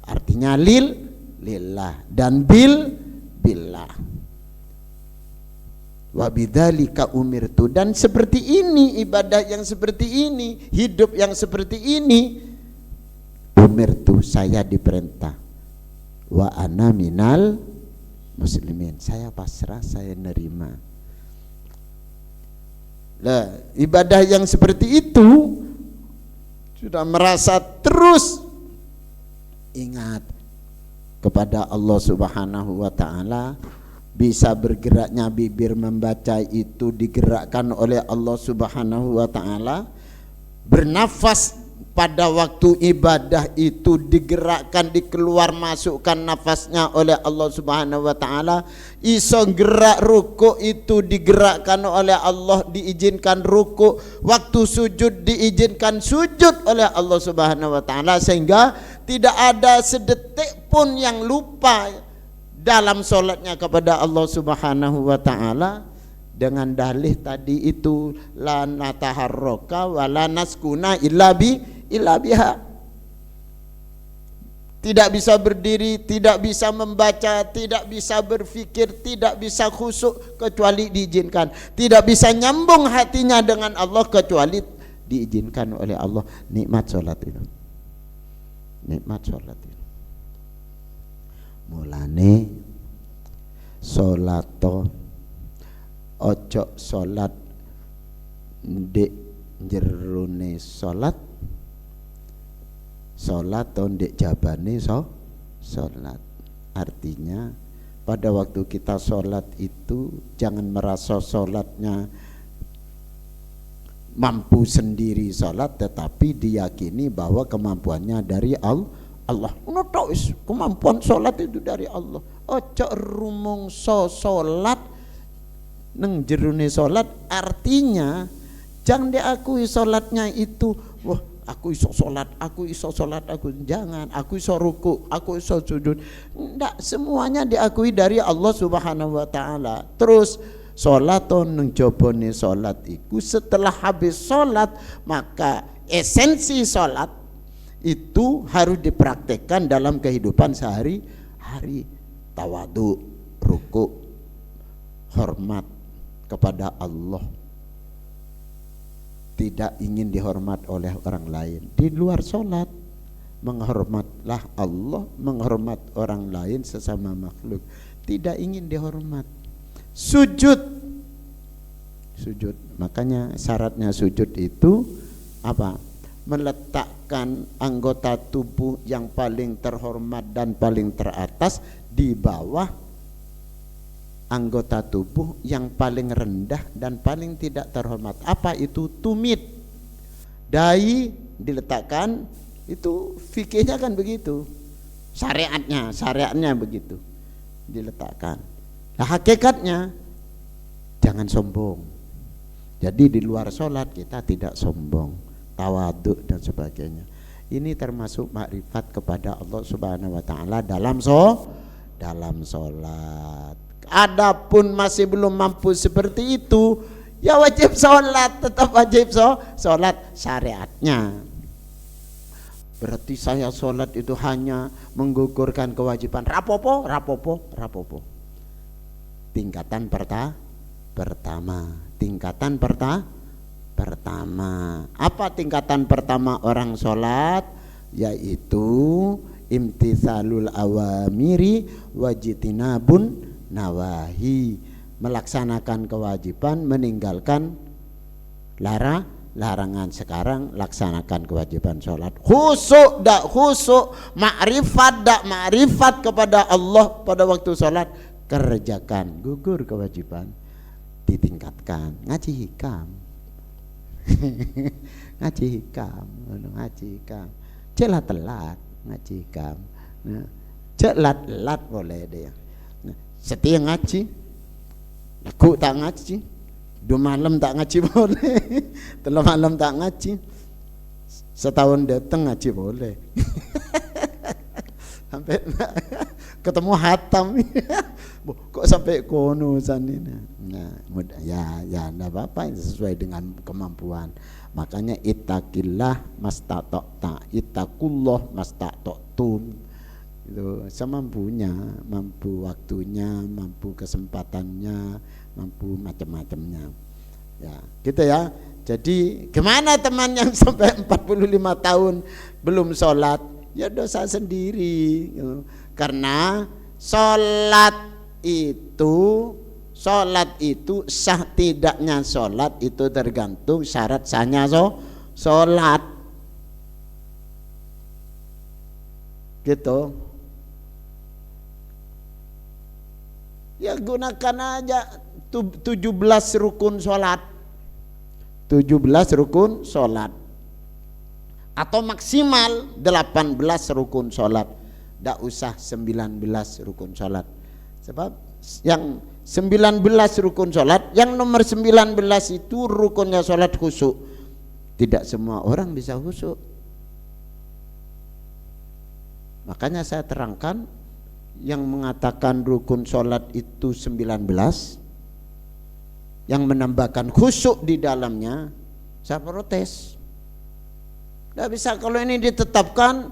Artinya lillah dan billah. Wa bidzalika umirtu, dan seperti ini, ibadah yang seperti ini, hidup yang seperti ini, umirtu, saya diperintah. Wa ana minal muslimin, saya pasrah, saya nerima. Nah, ibadah yang seperti itu sudah merasa terus ingat kepada Allah Subhanahu wa ta'ala. Bisa bergeraknya bibir membaca itu digerakkan oleh Allah Subhanahu wa ta'ala. Bernafas pada waktu ibadah itu digerakkan, dikeluar masukkan nafasnya oleh Allah Subhanahu wa ta'ala. Iso gerak ruku itu digerakkan oleh Allah, diizinkan ruku. Waktu sujud diizinkan sujud oleh Allah Subhanahu wa ta'ala, sehingga tidak ada sedetik pun yang lupa dalam sholatnya kepada Allah Subhanahu wa ta'ala, dengan dalih tadi itu la nataharraka wa la naskuna illa biha. Tidak bisa berdiri, tidak bisa membaca, tidak bisa berfikir, tidak bisa khusyuk kecuali diizinkan. Tidak bisa nyambung hatinya dengan Allah kecuali diizinkan oleh Allah. Nikmat sholat itu. Nikmat sholat itu. Mulane sholato ojo sholat ndek jerone sholat ndek jabane sholat. Artinya pada waktu kita sholat itu jangan merasa sholatnya mampu sendiri sholat, tetapi diyakini bahwa kemampuannya dari Allah. Kemampuan sholat itu dari Allah. Ojo rumongso sholat neng jerune sholat, artinya jangan diakui sholatnya itu, wah aku iso sholat, jangan, aku iso ruku, aku iso sujud. Ndak, semuanya diakui dari Allah Subhanahu wa ta'ala. Terus sholaton neng jobone sholat iku, setelah habis sholat maka esensi sholat itu harus dipraktekkan dalam kehidupan sehari-hari. Tawadu, ruku, hormat kepada Allah, tidak ingin dihormat oleh orang lain. Di luar sholat menghormatlah Allah, menghormat orang lain sesama makhluk, tidak ingin dihormat. Sujud, makanya syaratnya sujud itu apa? Meletakkan anggota tubuh yang paling terhormat dan paling teratas di bawah anggota tubuh yang paling rendah dan paling tidak terhormat. Apa itu? Tumit. Dahi diletakkan, itu fikihnya kan begitu. Syariatnya begitu. Diletakkan. Nah, hakikatnya jangan sombong. Jadi di luar sholat kita tidak sombong, tawaduk dan sebagainya. Ini termasuk makrifat kepada Allah Subhanahu wa taala dalam sholat. Adapun masih belum mampu seperti itu, ya wajib sholat, tetap wajib sholat syariatnya. Berarti saya sholat itu hanya menggugurkan kewajiban rapopo. Tingkatan pertama. Apa tingkatan pertama orang sholat? Yaitu imtithalul awamiri wajtinabun nawahi, melaksanakan kewajiban, meninggalkan larangan. Sekarang laksanakan kewajiban sholat. Khusuk dak khusuk, makrifat dak makrifat kepada Allah pada waktu sholat, kerjakan, gugur kewajiban, ditingkatkan. Ngaji hikam ngaji hikam telat ngaji hikam. Nah, telat boleh dia. Nah, setia ngaji, aku tak ngaji, 2 malam tak ngaji boleh, 3 malam tak ngaji, setahun datang ngaji boleh. Sampai ketemu hatam. Kok sampai kono sanina. Nah, ya enggak apa-apa, sesuai dengan kemampuan. Makanya ittaqillah mastata'ta, ittaqullah mastata'tum. Itu semampunya, mampu waktunya, mampu kesempatannya, mampu macam-macamnya. Ya, gitu ya. Jadi gimana teman yang sampai 45 tahun belum sholat? Ya dosa sendiri, karena sholat itu sah tidaknya sholat itu tergantung syarat sahnya sholat, gitu. Ya gunakan aja 17 rukun sholat, 17 rukun sholat, atau maksimal 18 rukun sholat. Tidak usah 19 rukun sholat. Sebab yang 19 rukun sholat, yang nomor 19 itu rukunnya sholat khusyuk. Tidak semua orang bisa khusyuk. Makanya saya terangkan, yang mengatakan rukun sholat itu 19, yang menambahkan khusyuk di dalamnya, saya protes. Tidak bisa kalau ini ditetapkan,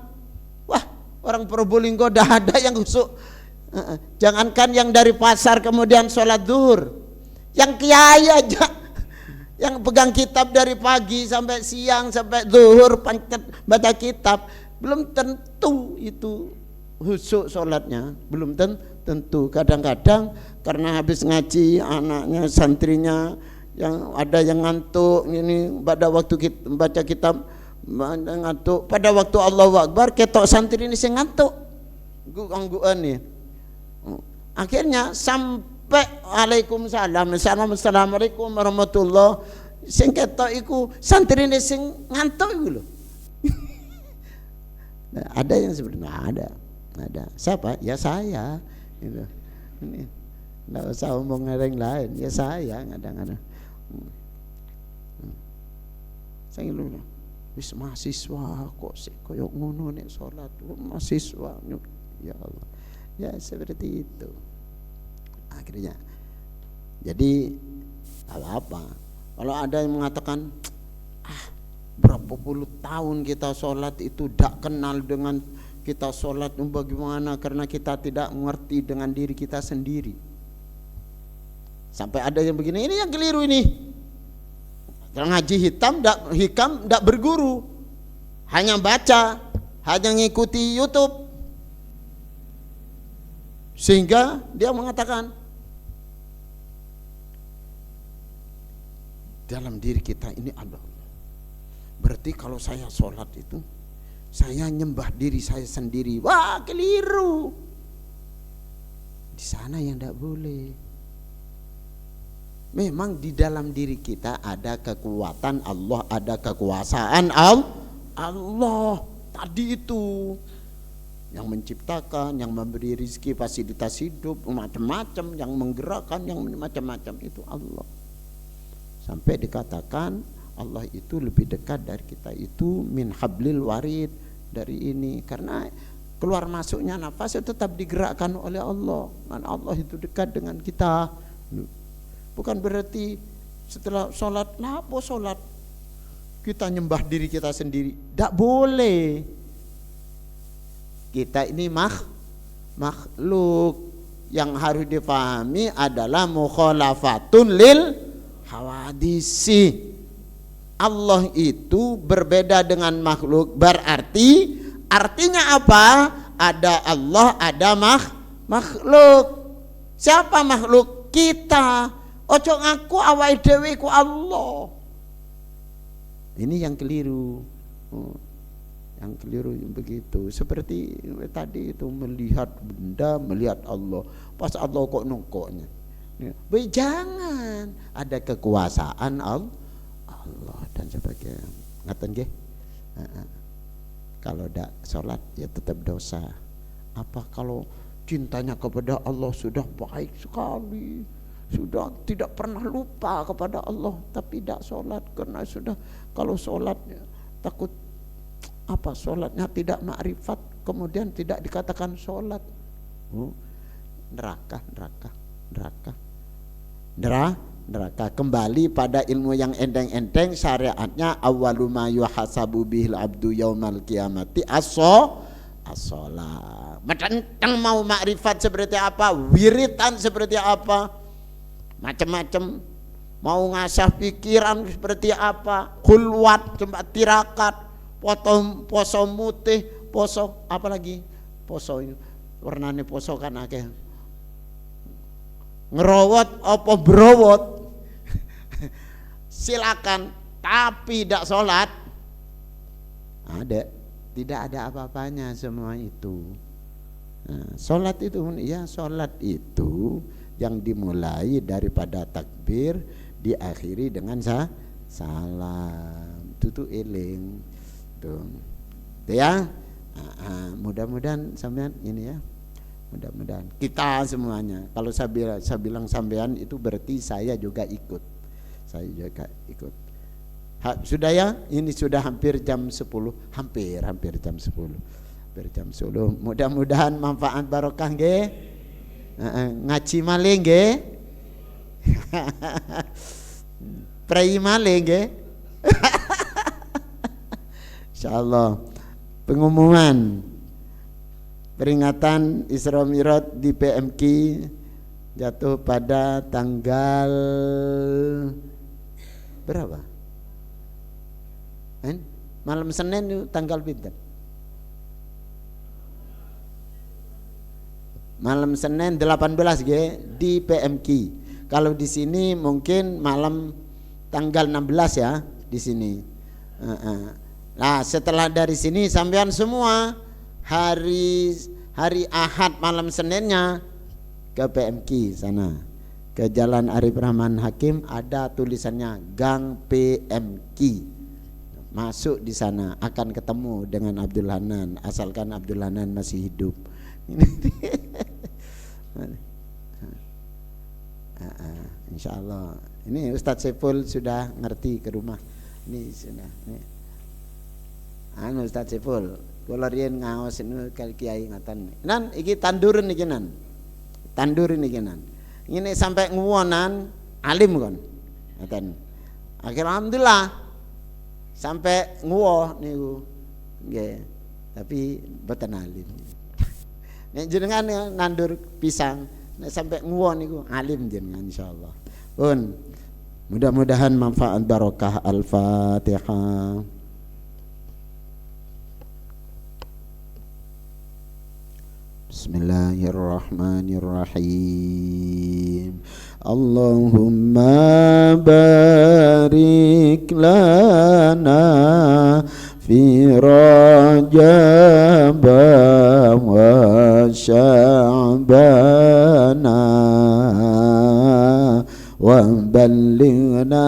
wah orang Probolinggo dah ada yang khusyuk. Jangankan yang dari pasar kemudian sholat zuhur, yang kiai aja yang pegang kitab dari pagi sampai siang sampai zuhur pancet baca kitab, belum tentu itu khusyuk sholatnya, belum tentu. Kadang-kadang karena habis ngaji anaknya santrinya yang ada yang ngantuk, ini pada waktu kita baca kitab ngantuk, pada waktu Allahu Akbar ketok santri ini sing ngantuk gangguan nih. Akhirnya sampai Assalamualaikum warahmatullah, sing ketok iku santri ini sing ngantuk iku lho. Nah, ada yang sebenarnya ada. Siapa? Ya saya. Gitu. Ini enggak usah omong yang lain. Ya saya kadang-kadang. Saya ngeluh. Wis mahasiswa kok sik koyo ngono nek salat, mahasiswa. Ya Allah. Ya seperti itu. Akhirnya jadi apa? Kalau ada yang mengatakan berapa puluh tahun kita sholat itu tidak kenal dengan kita sholat bagaimana, karena kita tidak mengerti dengan diri kita sendiri. Sampai ada yang begini, ini yang keliru ini. Ngaji hikam tidak berguru, hanya baca, hanya ngikuti YouTube, sehingga dia mengatakan dalam diri kita ini ada Allah. Berarti kalau saya sholat itu saya nyembah diri saya sendiri. Wah, keliru. Di sana yang tidak boleh. Memang di dalam diri kita ada kekuatan Allah, ada kekuasaan Allah tadi itu yang menciptakan, yang memberi rezeki, fasilitas hidup, macam-macam, yang menggerakkan, yang macam-macam itu Allah. Sampai dikatakan Allah itu lebih dekat dari kita itu min hablil warid, dari ini, karena keluar masuknya nafas itu tetap digerakkan oleh Allah. Dan Allah itu dekat dengan kita. Bukan berarti setelah sholat, apa sholat kita nyembah diri kita sendiri, tidak boleh. Kita ini makhluk, yang harus dipahami adalah mukhalafatun lil hawadisi. Allah itu berbeda dengan makhluk, berarti artinya apa? Ada Allah, ada makhluk. Siapa makhluk? Kita. Ojo ngaku awake dhewe ku Allah. Ini yang keliru. Yang keliru begitu. Seperti tadi itu melihat benda, melihat Allah. Pas Allah kok nongkoknya. Jangan, ada kekuasaan Allah dan sebagainya. Ngaten nggih? Kalau tidak sholat ya tetap dosa. Apa kalau cintanya kepada Allah sudah baik sekali, sudah tidak pernah lupa kepada Allah, tapi tidak sholat karena sudah, kalau sholatnya takut apa, sholatnya tidak makrifat, kemudian tidak dikatakan sholat. Neraka. Kembali pada ilmu yang enteng-enteng, syariatnya awwalu ma yuhasabu bihil abdu yaumal qiyamati as-shalah. Tentang mau makrifat seperti apa, wiritan seperti apa, macam-macam, mau ngasah pikiran seperti apa, khulwat, tirakat, poso mutih, poso apa lagi, poso warnane poso kan akeh, ngerowot apa berowot. Silakan, tapi tidak sholat, tidak ada apa-apanya semua itu. Nah, sholat itu ya, sholat itu yang dimulai daripada takbir, diakhiri dengan salam. Itu eling tuh ya. Mudah-mudahan sampean ini ya, mudah-mudahan kita semuanya. Kalau saya bilang sampean itu berarti saya juga ikut. Sudah ya, ini sudah hampir jam 10, hampir jam 10. Mudah-mudahan manfaat barokah nggih. Ngaji malih nggih. Prei malih nggih. Insyaallah. Pengumuman peringatan Isra Mi'raj di PMQ jatuh pada tanggal berapa? Malam Senin itu tanggal pinten? Malam Senin 18 di PMQ. Kalau di sini mungkin malam tanggal 16 ya di sini. Nah, setelah dari sini sampean semua hari Ahad malam Seninnya ke PMQ sana, ke Jalan Arif Rahman Hakim, ada tulisannya Gang PMQ. Masuk di sana akan ketemu dengan Abdul Hanan, asalkan Abdul Hanan masih hidup. Insyaallah. Ini Ustadz Saiful sudah ngerti ke rumah. Ini sudah. Ustadz Saiful, kula riyen ngaos niku kiai ngaten. Nan iki tanduran iki nan. Tanduran iki nan. Ini sampai nguwonan alim kon. Ngaten. Akhir alhamdulillah sampai nguwoh niku. Nggih. Tapi boten alim. Nek jenengan nandur pisang, nek sampai nguwoh niku alim jenengan insyaallah. Pun mudah-mudahan manfaat barokah. Al-Fatihah. Bismillahirrahmanirrahim. Allahumma barik lana fi Rajab wa Sya'bana وبلغنا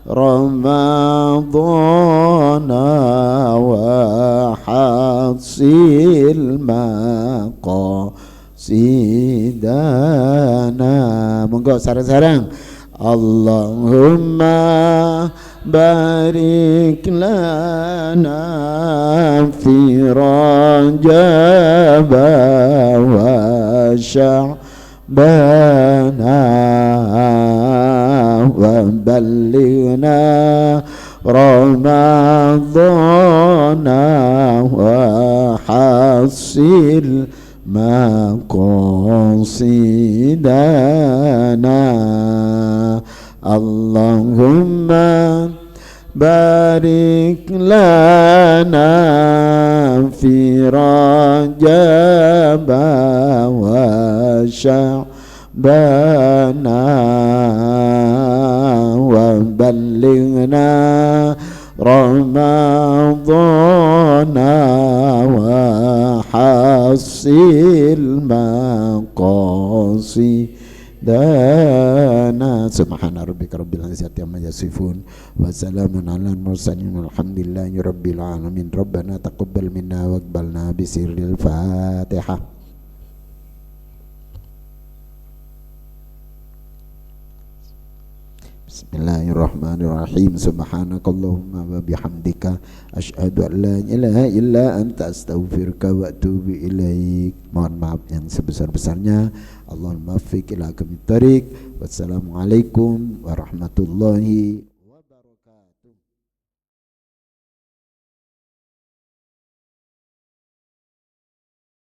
رمضان وحصل maqasidana. Monggo sareng-sareng. Allahumma barik lana fi Rajab wa Sya'bana wa ballighna Ramadhana wa hasil maqasidana. Allahumma barik lana fi Rajab wa Sya'bana wa ballighna Ramadhana wa hasil maqasidana. Subhana rabbika rabbil izzati amma yasifun wa salamun alal mursalin walhamdulillahi rabbil alamin. Rabbana taqabbal minna waqbalna bisirril Fatihah. Bismillahirrahmanirrahim. Subhanakallahumma wa bihamdika asyhadu an la ilaha illa anta astaghfiruka wa atubu ilaik. Mohon maaf yang sebesar-besarnya. Allahumma fiq ila aqwamit thariq. Wassalamualaikum warahmatullahi